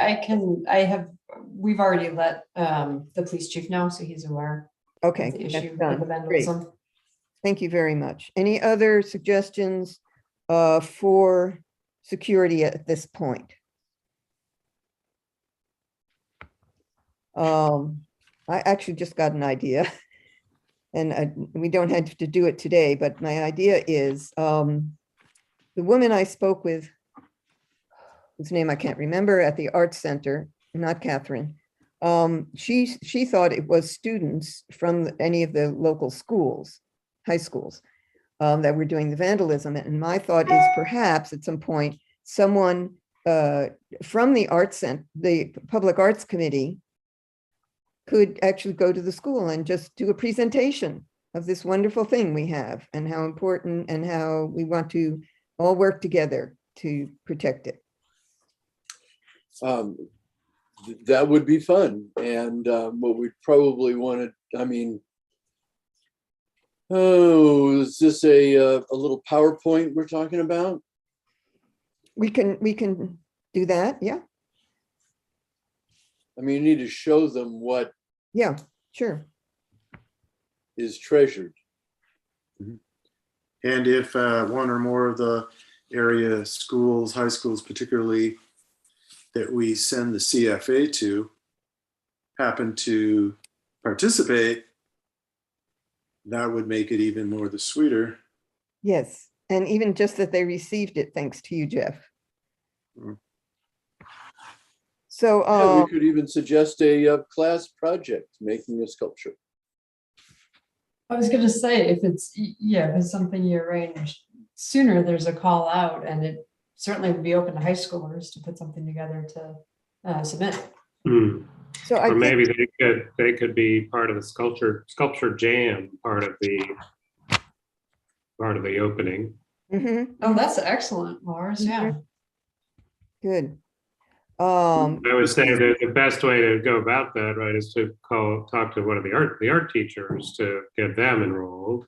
we've already let the police chief know, so he's aware of Okay, the that's issue of done. the Great. vandalism. Thank you very much. Any other suggestions for security at this point? I actually just got an idea. And we don't have to do it today, but my idea is the woman I spoke with, whose name I can't remember, at the Arts Center, not Catherine. She thought it was students from any of the local schools, high schools, that were doing the vandalism. And my thought is perhaps at some point, someone from the Arts Center, the Public Arts Committee, could actually go to the school and just do a presentation of this wonderful thing we have and how important and how we want to all work together to protect it. That would be fun. And what we probably want to, is this a little PowerPoint we're talking about? We can do that, yeah. You need to show them what Yeah, sure. is treasured. And if one or more of the area schools, high schools particularly, that we send the CFA to happen to participate, that would make it even more the sweeter. Yes, and even just that they received it, thanks to you, Jeff. Mm. So Yeah, we could even suggest a class project, making a sculpture. I was gonna say, if it's something you arrange sooner, there's a call out, and it certainly would be open to high schoolers to put something together to submit. So I Or think, maybe they could be part of the sculpture jam, part of the opening. mhm, Oh, that's excellent, Lars. Yeah. good. I would say that the best way to go about that, right, is to talk to one of the art teachers to get them enrolled.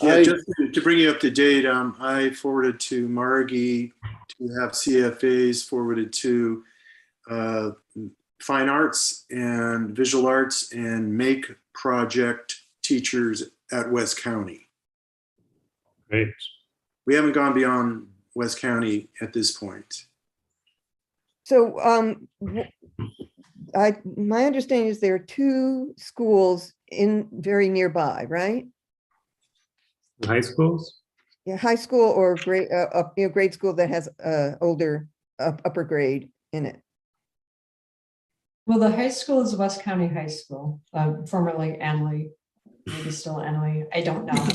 Yeah, I- just to bring you up to date, I forwarded to Margie to have CFAs forwarded to fine arts and visual arts and make project teachers at West County. Right. We haven't gone beyond West County at this point. So my understanding is there are two schools in very nearby, right? High schools? Yeah, high school or grade, grade school that has older upper grade in it. Well, the high school is West County High School, formerly Anley, maybe still Anley. I don't know.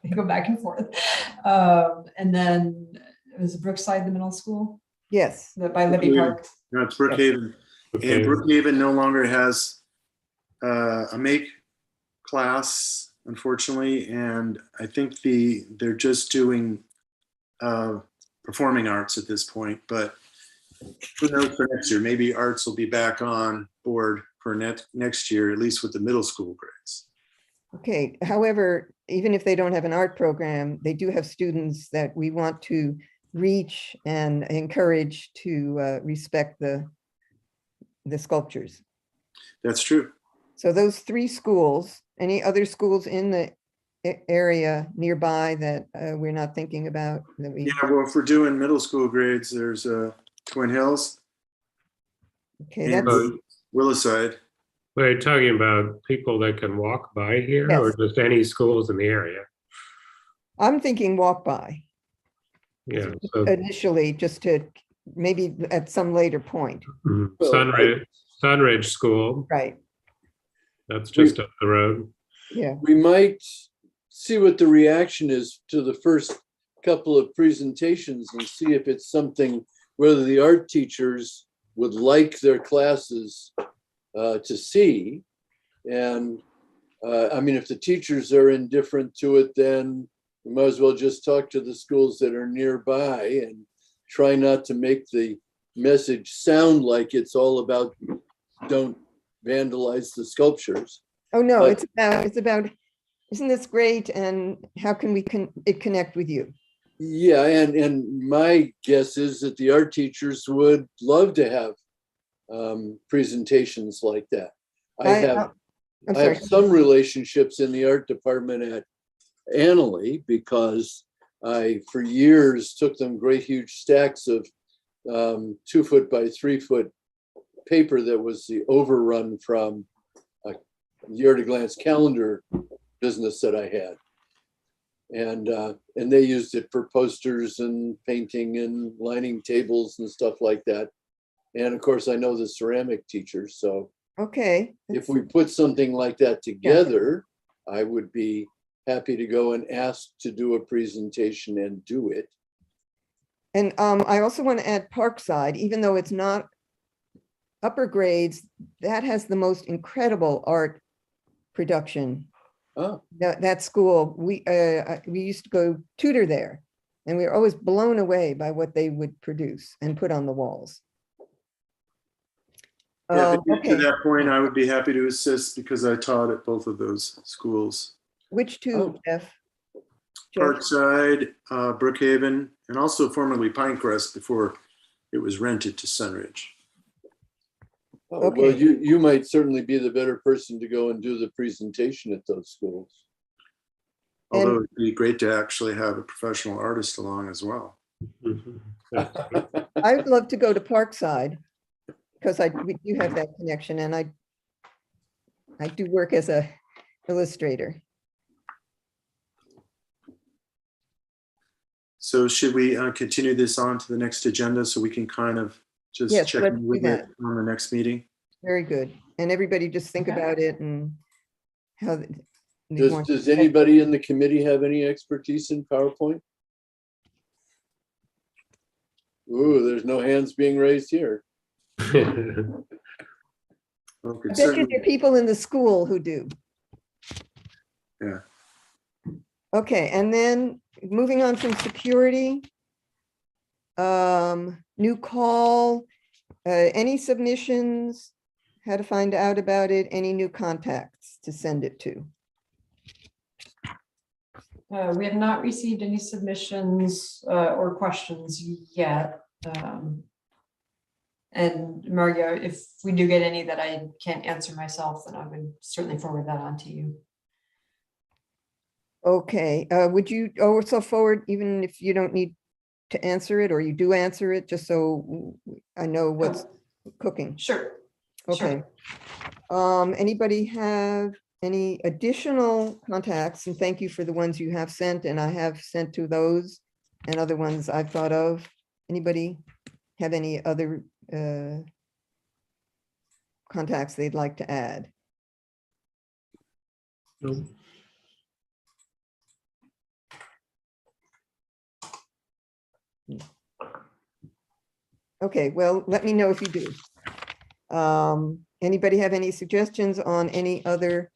They go back and forth. And then it was Brookside, the middle school, Yes. by Libby Park. No, it's Brookhaven. Okay. And Brookhaven no longer has a make class, unfortunately. And I think they're just doing performing arts at this point. But who knows for next year? Maybe arts will be back on board for next year, at least with the middle school grades. Okay, however, even if they don't have an art program, they do have students that we want to reach and encourage to respect the sculptures. That's true. So those three schools, any other schools in the area nearby that we're not thinking about? That we, Yeah, well, if we're doing middle school grades, there's Twin Hills okay, and that's, Williside. We're talking about people that can walk by here or Yes. just any schools in the area? I'm thinking walk by Yeah. So initially, just to maybe at some later point, Sunridge School, right? that's just up the road. Yeah, We might see what the reaction is to the first couple of presentations and see if it's something, whether the art teachers would like their classes to see. And I mean, if the teachers are indifferent to it, then we might as well just talk to the schools that are nearby and try not to make the message sound like it's all about don't vandalize the sculptures. oh no, But- it's about, isn't this great and how can we connect with you? Yeah, and my guess is that the art teachers would love to have presentations like that. I have I'm I have sorry, some relationships in the art department at Annalee because I, for years, took them great huge stacks of 2 foot by 3 foot paper that was the overrun from the Art at a Glance calendar business that I had. And they used it for posters and painting and lining tables and stuff like that. And of course, I know the ceramic teachers, so okay. if we put something like that together, I would be happy to go and ask to do a presentation and do it. And I also want to add Parkside, even though it's not upper grades, that has the most incredible art production. Oh, That school, we used to go tutor there, and we were always blown away by what they would produce and put on the walls. Yeah, if it gets to Okay, that point, I would be happy to assist because I taught at both of those schools. which two, Oh. Jeff? Parkside, Brookhaven, and also formerly Pinecrest before it was rented to Sunridge. oh, Okay. well, you might certainly be the better person to go and do the presentation at those schools. Although it'd be great to actually have a professional artist along as well. Mhm. I would love to go to Parkside because we do have that connection, and I do work as a illustrator. So should we continue this on to the next agenda so we can kind of just Yes, check let's in do with that. it on the next meeting? Very good. And everybody just think Okay. about it and how. they Does, want- does anybody in the committee have any expertise in PowerPoint? Ooh, there's no hands being raised here. Well, I could bet you certainly- there are people in the school who do. Yeah. Okay, and then moving on from security. New call, any submissions, how to find out about it, any new contacts to send it to? We have not received any submissions or questions yet. And Mario, if we do get any that I can't answer myself, then I would certainly forward that on to you. Okay, would you also forward, even if you don't need to answer it, or you do answer it, just so I know what's cooking? Sure. Okay. Sure. Anybody have any additional contacts? And thank you for the ones you have sent, and I have sent to those and other ones I've thought of. Anybody have any other contacts they'd like to add? No. Okay, well, let me know if you do. Anybody have any suggestions on any other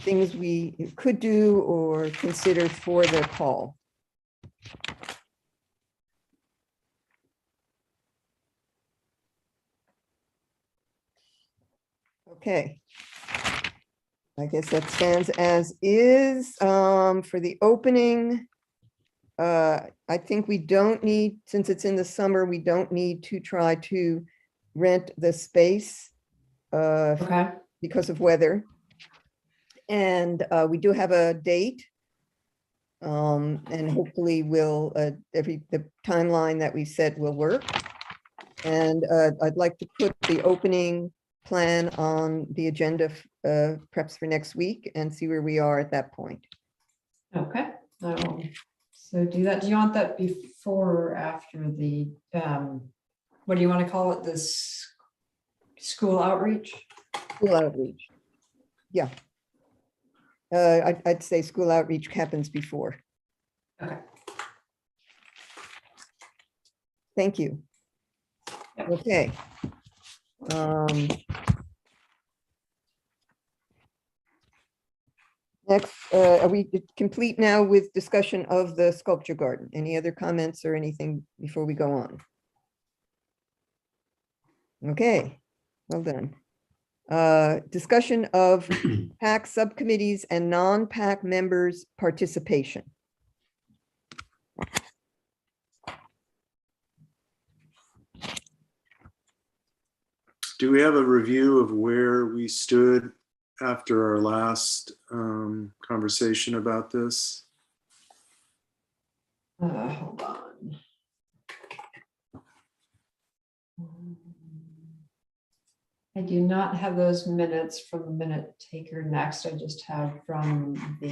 things we could do or consider for the call? Okay. I guess that stands as is. For the opening, I think we don't need, since it's in the summer, we don't need to try to rent the space Okay. because of weather. And we do have a date. And hopefully will, the timeline that we set will work. And I'd like to put the opening plan on the agenda perhaps for next week and see where we are at that point. Okay. So do that. Do you want that before or after the, what do you want to call it? This school outreach? School outreach. Yeah. I'd say school outreach happens before. Okay. Thank you. Yep. Okay. Next, are we complete now with discussion of the sculpture garden? Any other comments or anything before we go on? Okay, well done. Discussion of PAC subcommittees and non-PAC members' participation. Do we have a review of where we stood after our last conversation about this? Hold on. I do not have those minutes from the minute taker next. I just have from the,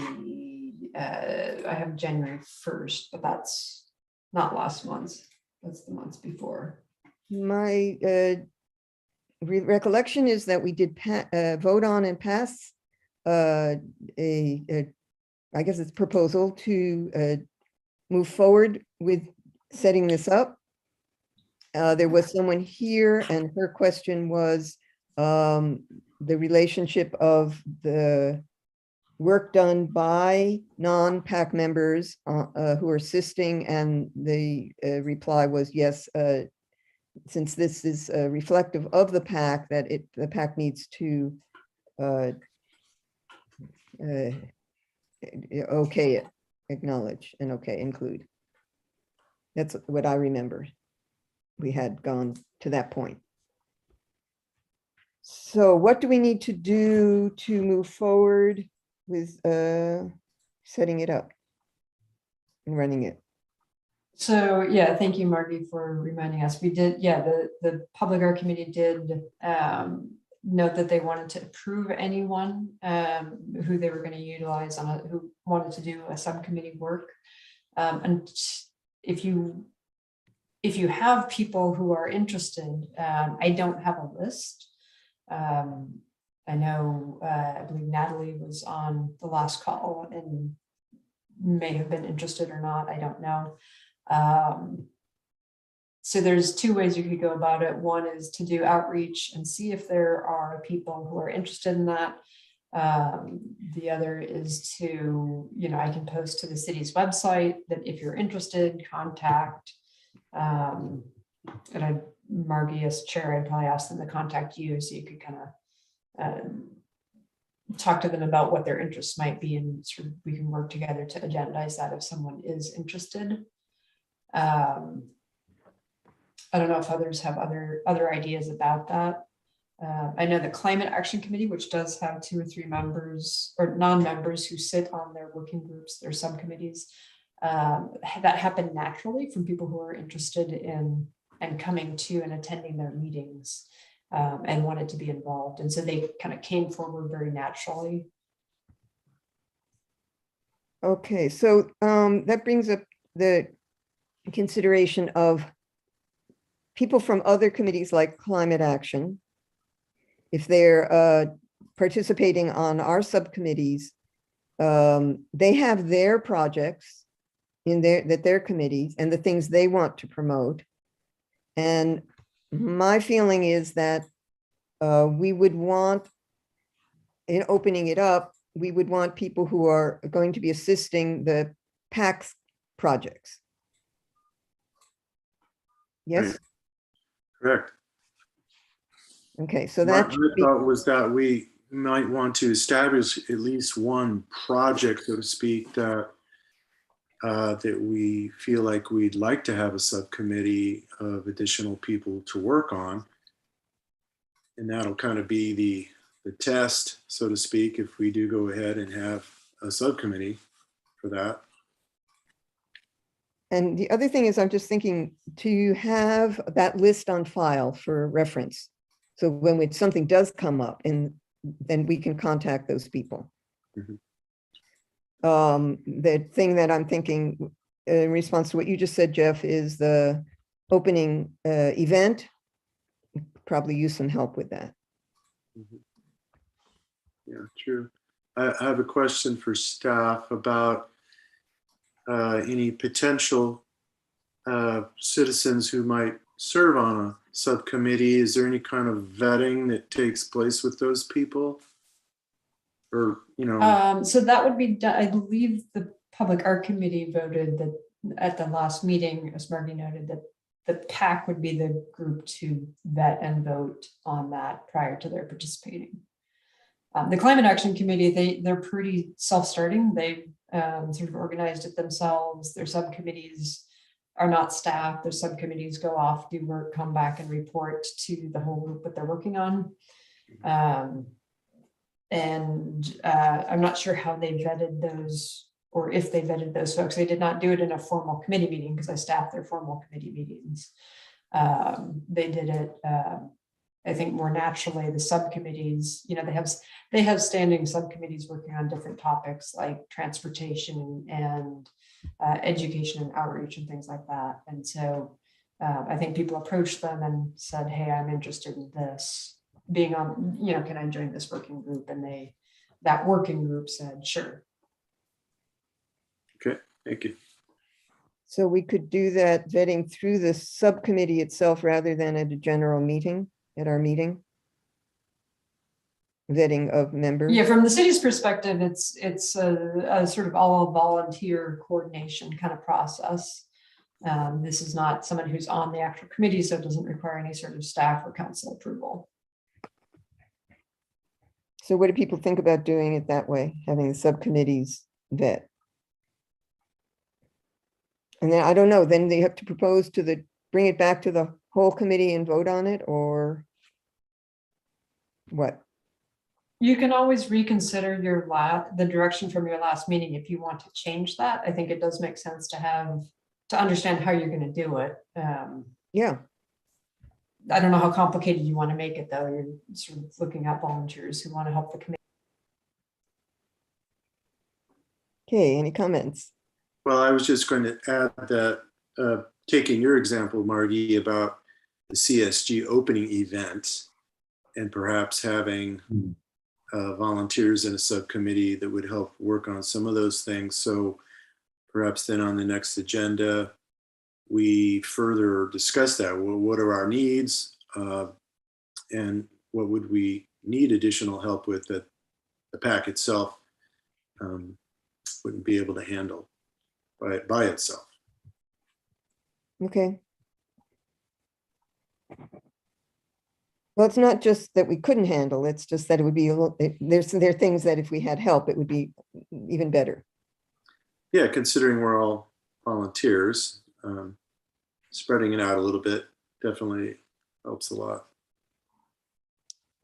I have January 1st, but that's not last month. That's the months before. My recollection is that we did vote on and pass I guess it's proposal to move forward with setting this up. There was someone here and her question was the relationship of the work done by non-PAC members who are assisting, and the reply was yes, since this is reflective of the PAC, that the PAC needs to okay it, acknowledge, and okay, include. That's what I remember. We had gone to that point. So what do we need to do to move forward with setting it up and running it? So yeah, thank you, Margie, for reminding us. We did, yeah, the Public Art Committee did note that they wanted to approve anyone who they were going to utilize on who wanted to do a subcommittee work. And if you have people who are interested, I don't have a list. I know, I believe Natalie was on the last call and may have been interested or not. I don't know. So there's two ways you could go about it. One is to do outreach and see if there are people who are interested in that. The other is to, I can post to the city's website that if you're interested, contact. And Margie as chair, I'd probably ask them to contact you so you could kind of talk to them about what their interests might be, and sort of we can work together to agendize that if someone is interested. I don't know if others have other ideas about that. I know the Climate Action Committee, which does have 2 or 3 members or non-members who sit on their working groups, their subcommittees, that happen naturally from people who are interested in and coming to and attending their meetings and wanted to be involved. And so they kind of came forward very naturally. Okay, so that brings up the consideration of people from other committees like Climate Action. If they're participating on our subcommittees, they have their projects in their committees and the things they want to promote. And my feeling is that we would want, in opening it up, we would want people who are going to be assisting the PAC's projects. Yes? Right. Correct. Okay, so My that should be, thought was that we might want to establish at least one project, so to speak, that that we feel like we'd like to have a subcommittee of additional people to work on. And that'll kind of be the test, so to speak, if we do go ahead and have a subcommittee for that. and the other thing is, I'm just thinking to have that list on file for reference. So when something does come up, and then we can contact those people. Mhm. The thing that I'm thinking in response to what you just said, Jeff, is the opening event. Probably use some help with that. Mhm. Yeah, true. I have a question for staff about any potential citizens who might serve on a subcommittee. Is there any kind of vetting that takes place with those people? Or, So that would be done. I believe the Public Art Committee voted that at the last meeting, as Margie noted, that the PAC would be the group to vet and vote on that prior to their participating. The Climate Action Committee, they're pretty self-starting. They sort of organized it themselves. Their subcommittees are not staff. Their subcommittees go off, do work, come back and report to the whole group what they're working on. And I'm not sure how they vetted those, or if they vetted those folks. They did not do it in a formal committee meeting because I staffed their formal committee meetings. They did it, I think, more naturally. The subcommittees, they have standing subcommittees working on different topics like transportation and education and outreach and things like that. And so I think people approached them and said, hey, I'm interested in this. Being on, can I join this working group? And that working group said, sure. okay, thank you. So we could do that vetting through the subcommittee itself rather than at a general meeting, at our meeting. Vetting of members. Yeah, from the city's perspective, it's a sort of all volunteer coordination kind of process. This is not someone who's on the actual committee, so it doesn't require any sort of staff or council approval. So what do people think about doing it that way, having the subcommittees vet? And then I don't know, then they have to propose bring it back to the whole committee and vote on it, or what? You can always reconsider the direction from your last meeting if you want to change that. I think it does make sense to understand how you're going to do it. Yeah. I don't know how complicated you want to make it, though. You're sort of looking at volunteers who want to help the committee. Okay, any comments? Well, I was just going to add that taking your example, Margie, about the CSG opening event and perhaps having volunteers in a subcommittee that would help work on some of those things. So perhaps then on the next agenda, we further discuss that. Well, what are our needs, and what would we need additional help with that the PAC itself wouldn't be able to handle by itself. Okay. Well, it's not just that we couldn't handle, it's just that it would be a little, there are things that if we had help, it would be even better. Yeah, considering we're all volunteers, spreading it out a little bit definitely helps a lot.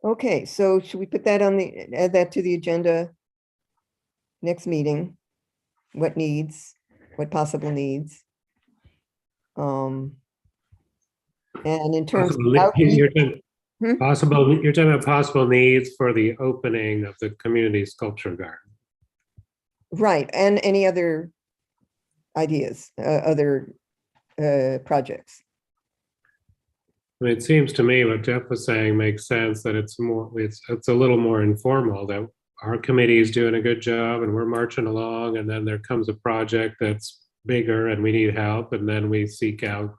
Okay, so should we put that on the, add that to the agenda? Next meeting, what needs, what possible needs? And in terms of outreach, You're talking about possible needs for the opening of the community sculpture garden. right, and any other ideas, other projects. I mean, it seems to me what Jeff was saying makes sense, that it's a little more informal, that our committee is doing a good job and we're marching along, and then there comes a project that's bigger and we need help, and then we seek out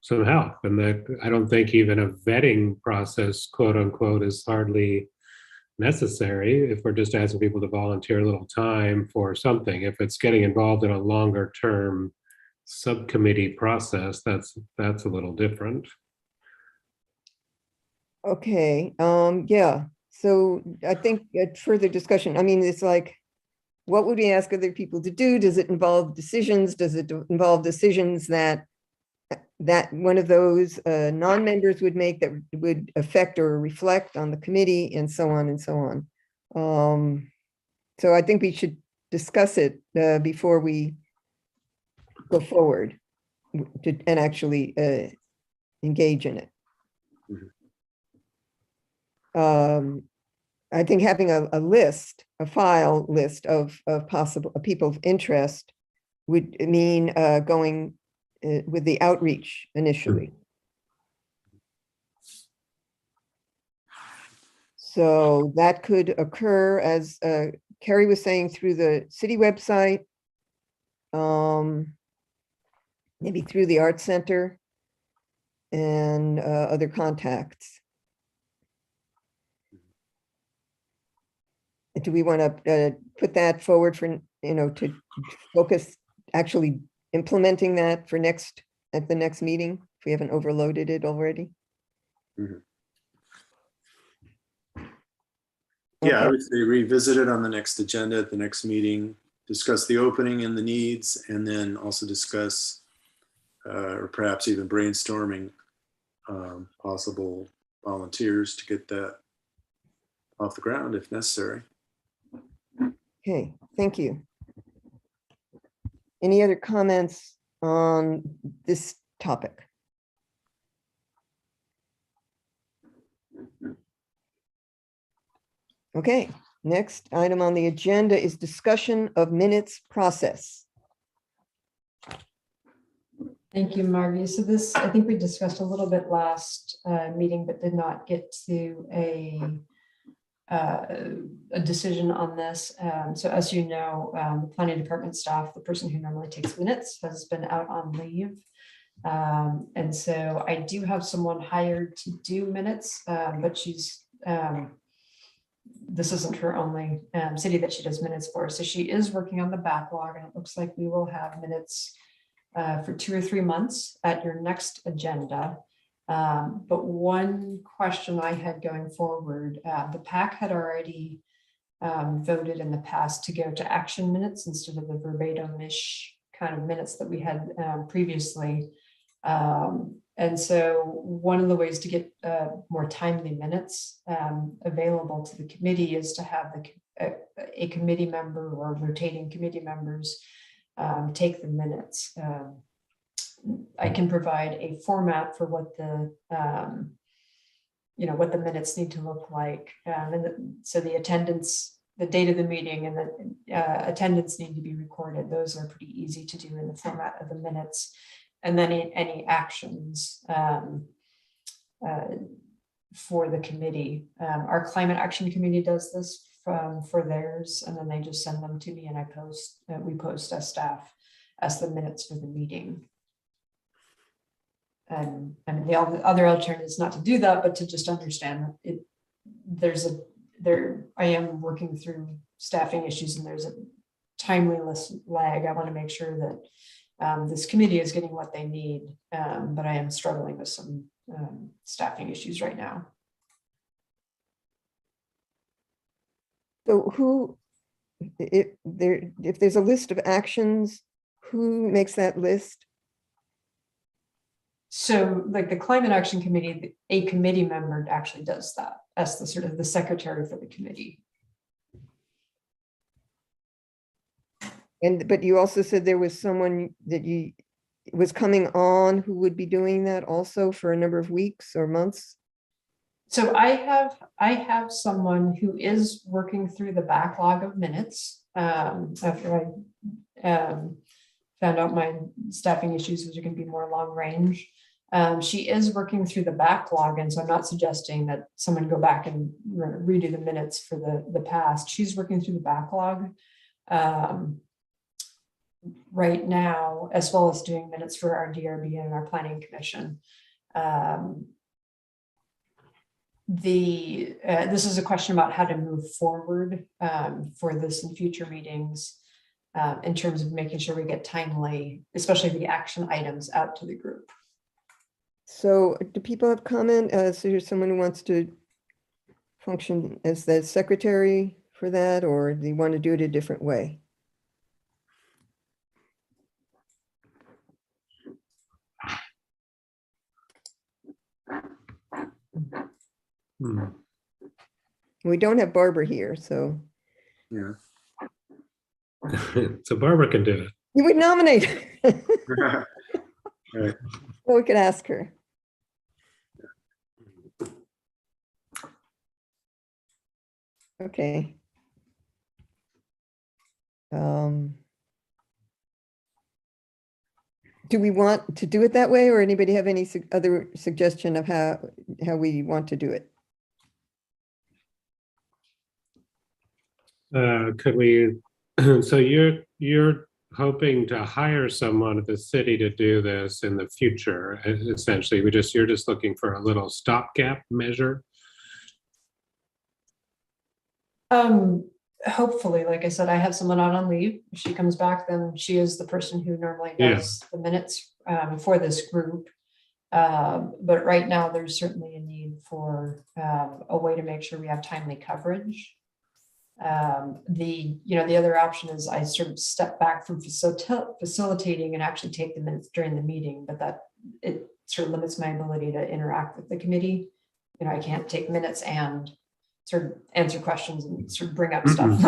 some help. And that, I don't think even a vetting process, quote unquote, is hardly necessary if we're just asking people to volunteer a little time for something. If it's getting involved in a longer term subcommittee process, that's a little different. Okay, yeah, so I think further discussion, I mean, it's like, what would we ask other people to do? Does it involve decisions? Does it involve decisions that one of those non-members would make that would affect or reflect on the committee, and so on and so on? So I think we should discuss it before we go forward and actually engage in it. I think having a file list of possible people of interest would mean going with the outreach initially. So that could occur, as Carrie was saying, through the city website, maybe through the Art Center and other contacts. Do we want to put that forward for, to focus actually implementing that for at the next meeting, if we haven't overloaded it already? Mhm. Yeah, I would say revisit it on the next agenda at the next meeting, discuss the opening and the needs, and then also discuss or perhaps even brainstorming possible volunteers to get that off the ground if necessary. Okay, thank you. Any other comments on this topic? Okay, next item on the agenda is discussion of minutes process. Thank you, Margie. So this, I think we discussed a little bit last meeting, but did not get to a decision on this. So as you know, the planning department staff, the person who normally takes minutes, has been out on leave. And so I do have someone hired to do minutes, but she's, this isn't her only city that she does minutes for. So she is working on the backlog, and it looks like we will have minutes for 2 or 3 months at your next agenda. But one question I had going forward, the PAC had already voted in the past to go to action minutes instead of the verbatim-ish kind of minutes that we had previously. And so one of the ways to get more timely minutes available to the committee is to have a committee member or rotating committee members take the minutes. I can provide a format for what the what the minutes need to look like, so the attendance, the date of the meeting, and the attendance need to be recorded. Those are pretty easy to do in the format of the minutes, and then any actions for the committee. Our climate action committee does this for theirs, and then they just send them to me, and we post as staff as the minutes for the meeting. and the other alternative is not to do that, but to just understand it. I am working through staffing issues, and there's a timeliness lag. I want to make sure that this committee is getting what they need, but I am struggling with some staffing issues right now. So if there's a list of actions, who makes that list? So like the Climate Action Committee, a committee member actually does that as the sort of the secretary for the committee. But you also said there was someone that was coming on who would be doing that also for a number of weeks or months? So I have someone who is working through the backlog of minutes after I found out my staffing issues was going to be more long range. She is working through the backlog, and so I'm not suggesting that someone go back and redo the minutes for the past. She's working through the backlog right now, as well as doing minutes for our DRB and our Planning Commission. This is a question about how to move forward for this in future meetings in terms of making sure we get timely, especially the action items, out to the group. So do people have comment? So here's someone who wants to function as the secretary for that, or do you want to do it a different way? We don't have Barbara here, so. Yeah. So Barbara can do it. You would nominate her. Right. Well, we could ask her. Okay. Do we want to do it that way, or anybody have any other suggestion of how we want to do it? Could we, so you're hoping to hire someone at the city to do this in the future, essentially. You're just looking for a little stopgap measure? Hopefully, like I said, I have someone out on leave. If she comes back, then she is the person who normally does the minutes for this group. But right now, there's certainly a need for a way to make sure we have timely coverage. The other option is I sort of step back from facilitating and actually take the minutes during the meeting, but that it sort of limits my ability to interact with the committee. I can't take minutes and sort of answer questions and sort of bring up stuff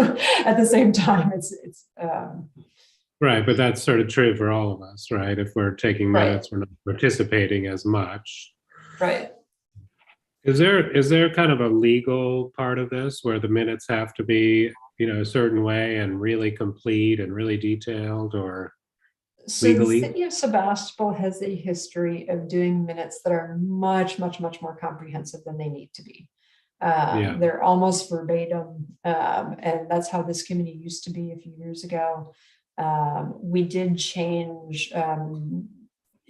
at the same time. It's right, but that's sort of true for all of us, right? If we're taking minutes, we're not participating as much. Right. Is there kind of a legal part of this where the minutes have to be, a certain way and really complete and really detailed, or so legally? The city of Sebastopol has a history of doing minutes that are much, much, much more comprehensive than they need to be. They're almost verbatim, and that's how this committee used to be a few years ago. We did change,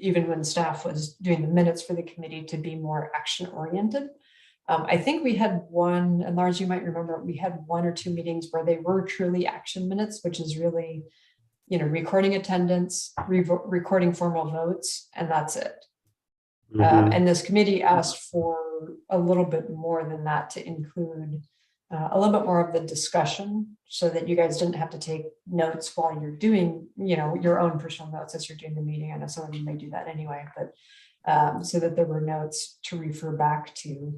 even when staff was doing the minutes for the committee, to be more action oriented. I think we had one, and Lars, you might remember, we had 1 or 2 meetings where they were truly action minutes, which is really, recording attendance, recording formal votes, and that's it. And this committee asked for a little bit more than that, to include a little bit more of the discussion, so that you guys didn't have to take notes while you're doing, your own personal notes as you're doing the meeting. I know some of you may do that anyway, but so that there were notes to refer back to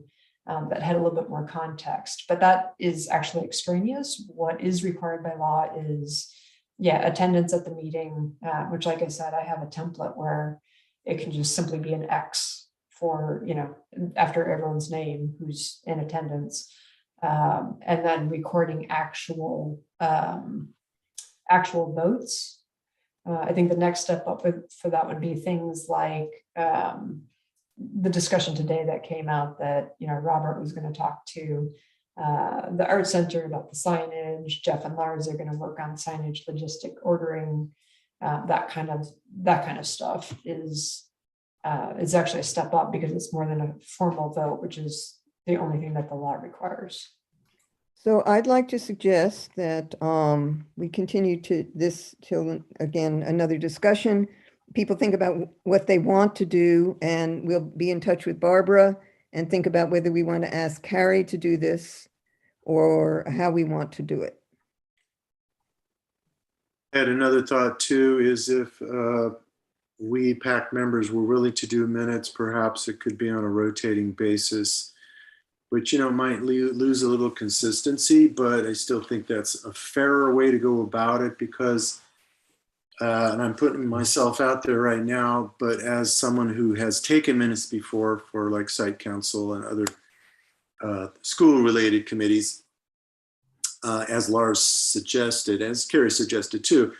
that had a little bit more context. But that is actually extraneous. What is required by law is, attendance at the meeting, which, like I said, I have a template where it can just simply be an X for, after everyone's name who's in attendance. And then recording actual votes. I think the next step up for that would be things like the discussion today that came out that, Robert was going to talk to the Art Center about the signage. Jeff and Lars are going to work on signage, logistic ordering, that kind of stuff is It's actually a step up because it's more than a formal vote, which is the only thing that the law requires. So I'd like to suggest that we continue to this till, again, another discussion. People think about what they want to do, and we'll be in touch with Barbara and think about whether we want to ask Carrie to do this or how we want to do it. I had another thought too, is if we PAC members were willing to do minutes, perhaps it could be on a rotating basis, which, might lose a little consistency, but I still think that's a fairer way to go about it because, and I'm putting myself out there right now, but as someone who has taken minutes before for like site council and other school-related committees, as Lars suggested, as Carrie suggested too,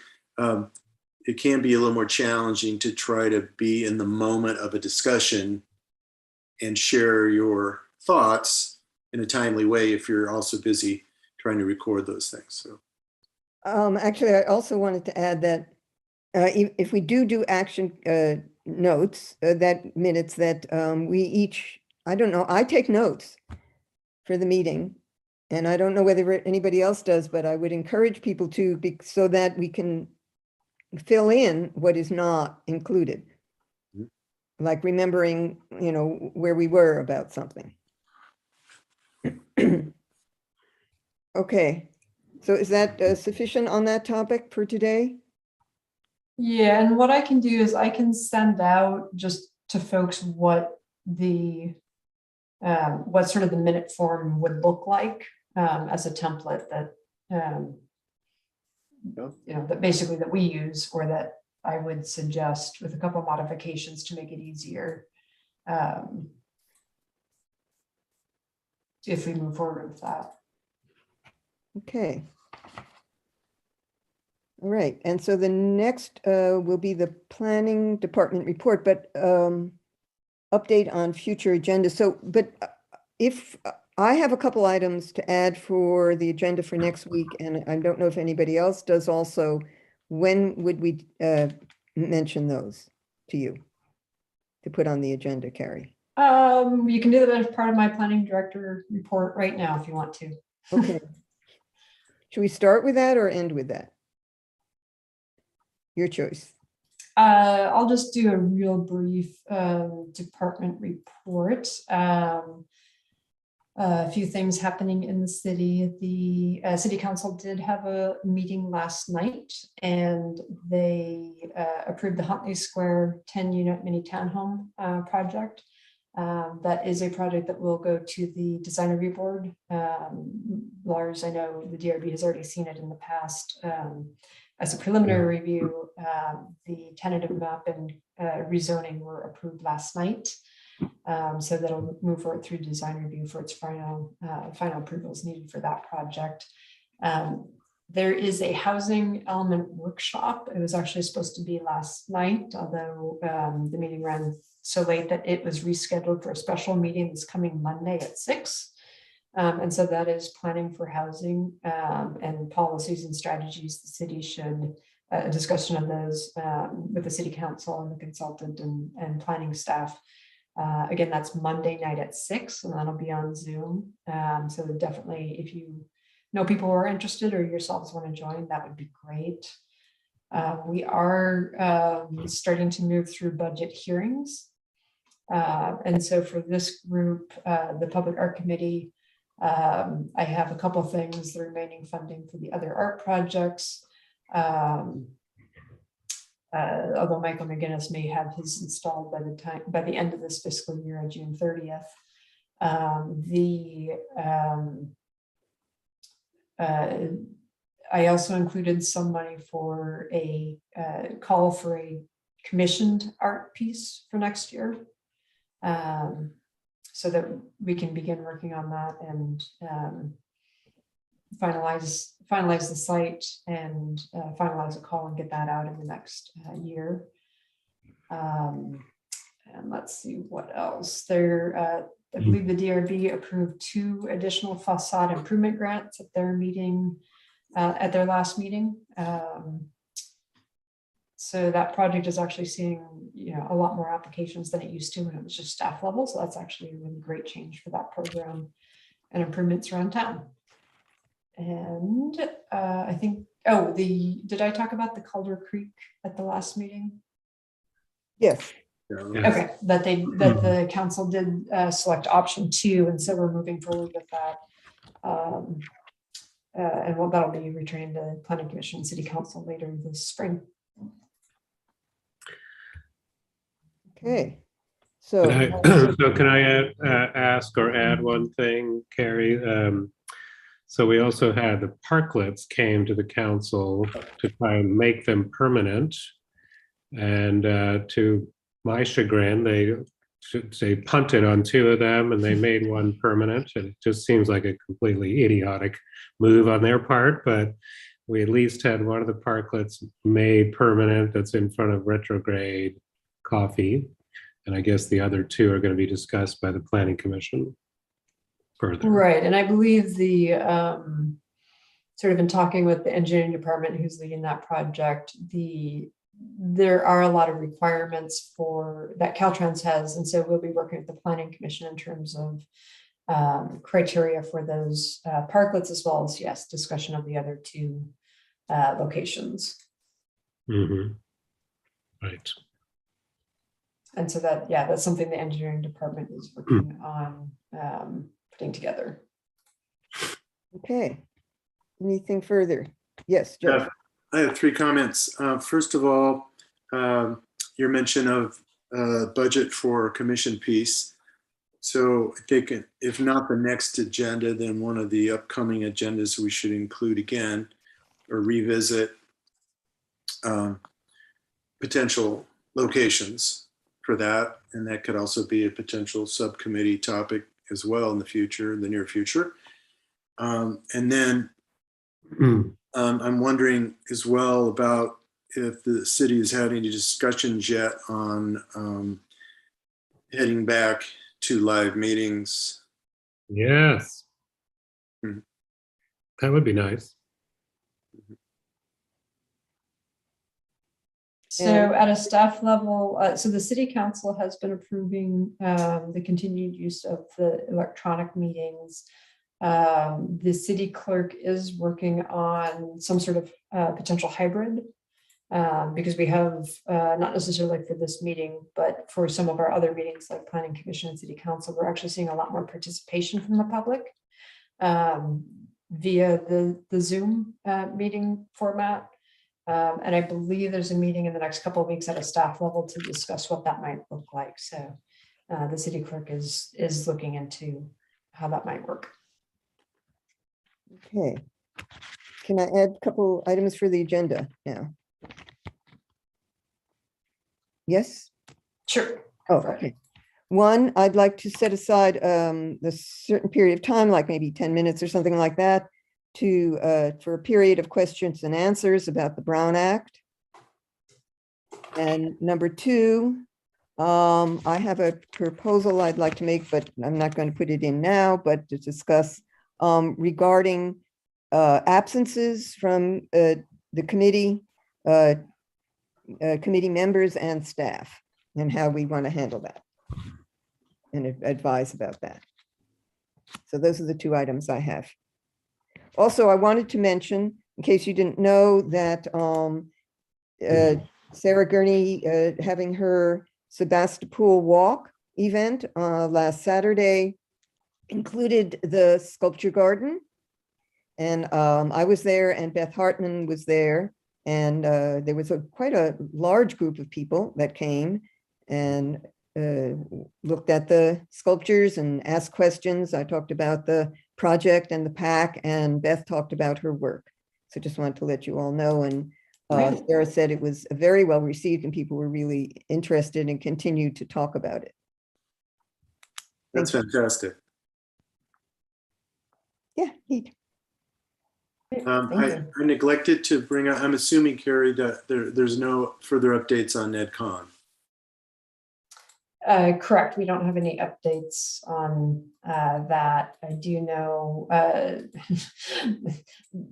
it can be a little more challenging to try to be in the moment of a discussion and share your thoughts in a timely way if you're also busy trying to record those things. So, Actually, I also wanted to add that if we do action notes, that minutes that we each, I don't know, I take notes for the meeting. And I don't know whether anybody else does, but I would encourage people to, so that we can fill in what is not included. Like remembering, where we were about something. Okay, so is that sufficient on that topic for today? Yeah, and what I can do is I can send out just to folks what the what sort of the minute form would look like as a template that that basically that we use, or that I would suggest with a couple of modifications to make it easier if we move forward with that. Okay. All right, and so the next will be the planning department report, but update on future agenda. So, but if I have a couple items to add for the agenda for next week, and I don't know if anybody else does also, when would we mention those to you to put on the agenda, Carrie? You can do that as part of my planning director report right now if you want to. Okay. Should we start with that or end with that? Your choice. I'll just do a real brief department report. A few things happening in the city. The city council did have a meeting last night, and they approved the Huntley Square 10-unit mini townhome project. That is a project that will go to the design review board. Lars, I know the DRB has already seen it in the past. As a preliminary review, the tentative map and rezoning were approved last night. So that'll move forward through design review for its final approvals needed for that project. There is a housing element workshop. It was actually supposed to be last night, although the meeting ran so late that it was rescheduled for a special meeting that's coming Monday at 6. And so that is planning for housing and policies and strategies. The city should a discussion of those with the city council and the consultant and planning staff. Again, that's Monday night at 6, and that'll be on Zoom. So definitely, if you know people who are interested or yourselves want to join, that would be great. We are starting to move through budget hearings. And so for this group, the Public Art Committee, I have a couple of things, the remaining funding for the other art projects. Although Michael McGinnis may have his installed by the end of this fiscal year on June 30th. I also included some money for a call for a commissioned art piece for next year. So that we can begin working on that and finalize the site and finalize a call and get that out in the next year. And let's see what else there. I believe the DRB approved 2 additional facade improvement grants at their meeting, at their last meeting. So that project is actually seeing, a lot more applications than it used to when it was just staff level. So that's actually a really great change for that program and improvements around town. And I think, did I talk about the Calder Creek at the last meeting? Yes. Yes. Okay, that the council did select option 2, and so we're moving forward with that. And that'll be returning to Planning Commission and City Council later this spring. Okay. Can So can I ask or add one thing, Carrie? So we also had the parklets came to the council to try and make them permanent. And to my chagrin, they punted on 2 of them and they made one permanent. And it just seems like a completely idiotic move on their part, but we at least had one of the parklets made permanent that's in front of Retrograde Coffee. And I guess the other 2 are going to be discussed by the Planning Commission further. Right, and I believe the sort of in talking with the engineering department who's leading that project, there are a lot of requirements for that Caltrans has, and so we'll be working with the Planning Commission in terms of criteria for those parklets, as well as, yes, discussion of the other 2 locations. Mm-hmm. Right. And so that's something the engineering department is working on putting together. okay. Anything further? Yes, Joe. Yeah, I have 3 comments. First of all, your mention of budget for commission piece. So I think if not the next agenda, then one of the upcoming agendas we should include again or revisit potential locations for that. And that could also be a potential subcommittee topic as well in the near future. And then I'm wondering as well about if the city has had any discussions yet on heading back to live meetings. Yes. Hmm. That would be nice. So at a staff level, so the city council has been approving the continued use of the electronic meetings. The city clerk is working on some sort of potential hybrid because we have, not necessarily for this meeting, but for some of our other meetings like Planning Commission and City Council, we're actually seeing a lot more participation from the public via the Zoom meeting format. And I believe there's a meeting in the next couple of weeks at a staff level to discuss what that might look like. So the city clerk is looking into how that might work. Okay. Can I add a couple items for the agenda now? Yes? Sure. Oh, okay. One, I'd like to set aside a certain period of time, like maybe 10 minutes or something like that, for a period of questions and answers about the Brown Act. And number 2, I have a proposal I'd like to make, but I'm not going to put it in now, but to discuss regarding absences from the committee, committee members and staff, and how we want to handle that and advise about that. So those are the 2 items I have. Also, I wanted to mention, in case you didn't know, that Sarah Gurney having her Sebastopol Walk event last Saturday included the sculpture garden. And I was there and Beth Hartman was there. And there was quite a large group of people that came and looked at the sculptures and asked questions. I talked about the project and the PAC, and Beth talked about her work. So just wanted to let you all know. And Sarah said it was very well received and people were really interested and continued to talk about it. That's fantastic. Yeah, neat. I neglected to bring up, I'm assuming, Carrie, that there's no further updates on Nedcon. Correct. We don't have any updates on that. I do know,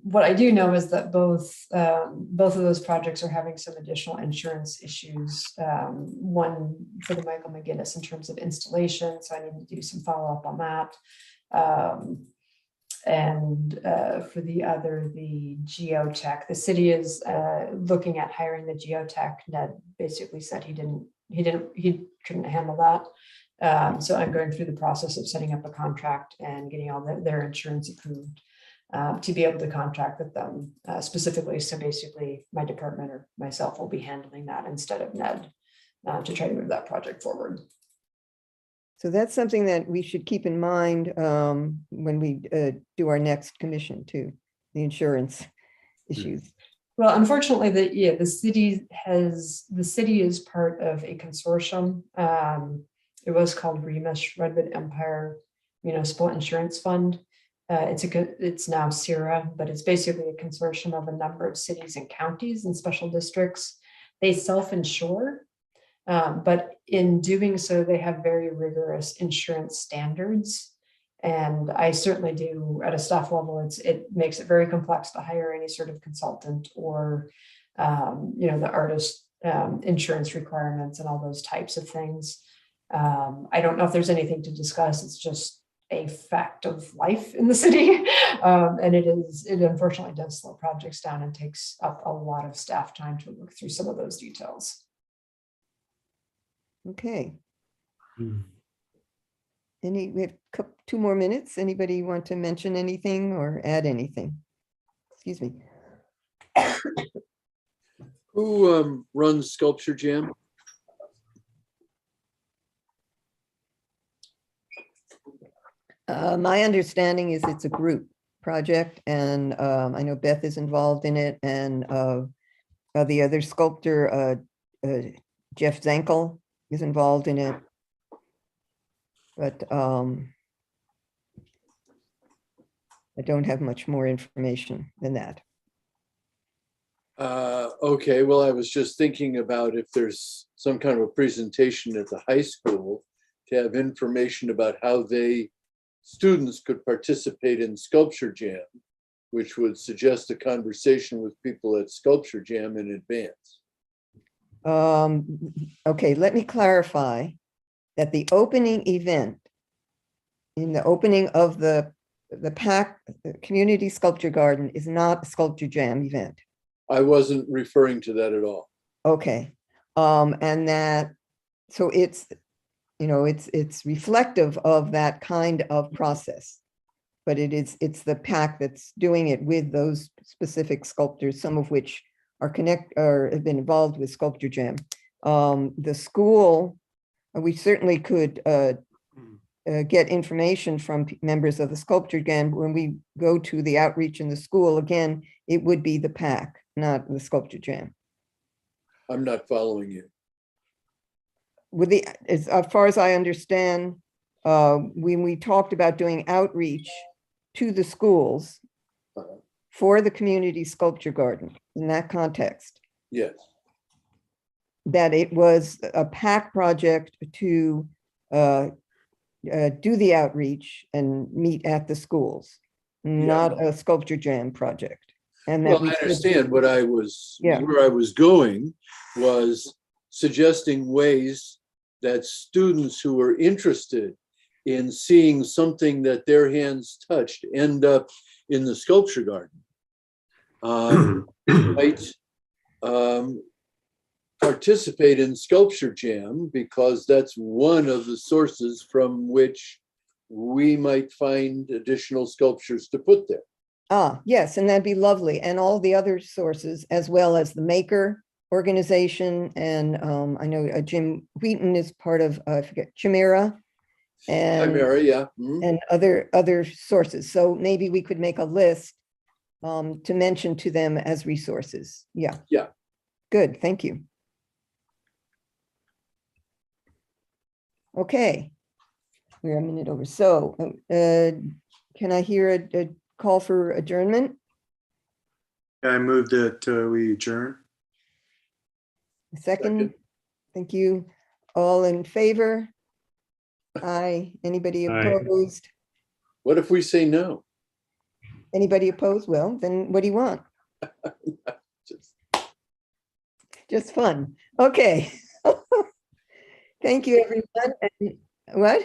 what I do know is that both of those projects are having some additional insurance issues. One for the Michael McGinnis in terms of installation, so I need to do some follow-up on that. And for the other, the Geotech, the city is looking at hiring the Geotech. Ned basically said he couldn't handle that. So I'm going through the process of setting up a contract and getting all their insurance approved to be able to contract with them specifically. So basically my department or myself will be handling that instead of Ned to try to move that project forward. So that's something that we should keep in mind when we do our next commission too, the insurance issues. Well, unfortunately, the city is part of a consortium. It was called REMIS, Redwood Empire Municipal Insurance Fund. It's now CIRA, but it's basically a consortium of a number of cities and counties and special districts. They self-insure, but in doing so, they have very rigorous insurance standards. And I certainly do at a staff level, it makes it very complex to hire any sort of consultant or, the artist insurance requirements and all those types of things. I don't know if there's anything to discuss. It's just a fact of life in the city. And it unfortunately does slow projects down and takes up a lot of staff time to work through some of those details. Okay. We have two more minutes. Anybody want to mention anything or add anything? Excuse me. Who runs Sculpture Jam? My understanding is it's a group project, and I know Beth is involved in it, and the other sculptor, Jeff Zankel, is involved in it. But I don't have much more information than that. Okay, well, I was just thinking about if there's some kind of a presentation at the high school to have information about how students could participate in Sculpture Jam, which would suggest a conversation with people at Sculpture Jam in advance. Okay, let me clarify that the opening event, in the opening of the PAC, the Community Sculpture Garden, is not a Sculpture Jam event. I wasn't referring to that at all. Okay, and that, so it's reflective of that kind of process, but it's the PAC that's doing it with those specific sculptors, some of which have been involved with Sculpture Jam. The school, we certainly could get information from members of the Sculpture Jam. When we go to the outreach in the school, again, it would be the PAC, not the Sculpture Jam. I'm not following you. As far as I understand, when we talked about doing outreach to the schools for the Community Sculpture Garden, in that context, Yes. that it was a PAC project to do the outreach and meet at the schools, not a Sculpture Jam project. And that Well, I understand what I was, where I was going was suggesting ways that students who are interested in seeing something that their hands touched end up in the Sculpture Garden might participate in Sculpture Jam, because that's one of the sources from which we might find additional sculptures to put there. Yes, and that'd be lovely. And all the other sources, as well as the Maker organization. And I know Jim Wheaton is part of, I forget, Chimera. And Chimera, yeah. And other sources. So maybe we could make a list to mention to them as resources. Yeah. Yeah. Good, thank you. Okay, we're a minute over. So can I hear a call for adjournment? I move that we adjourn. Second, thank you. All in favor? Aye. Anybody Aye. opposed? What if we say no? Anybody opposed? Well, then what do you want? Just- Just fun. Okay. Thank you, everyone. And what?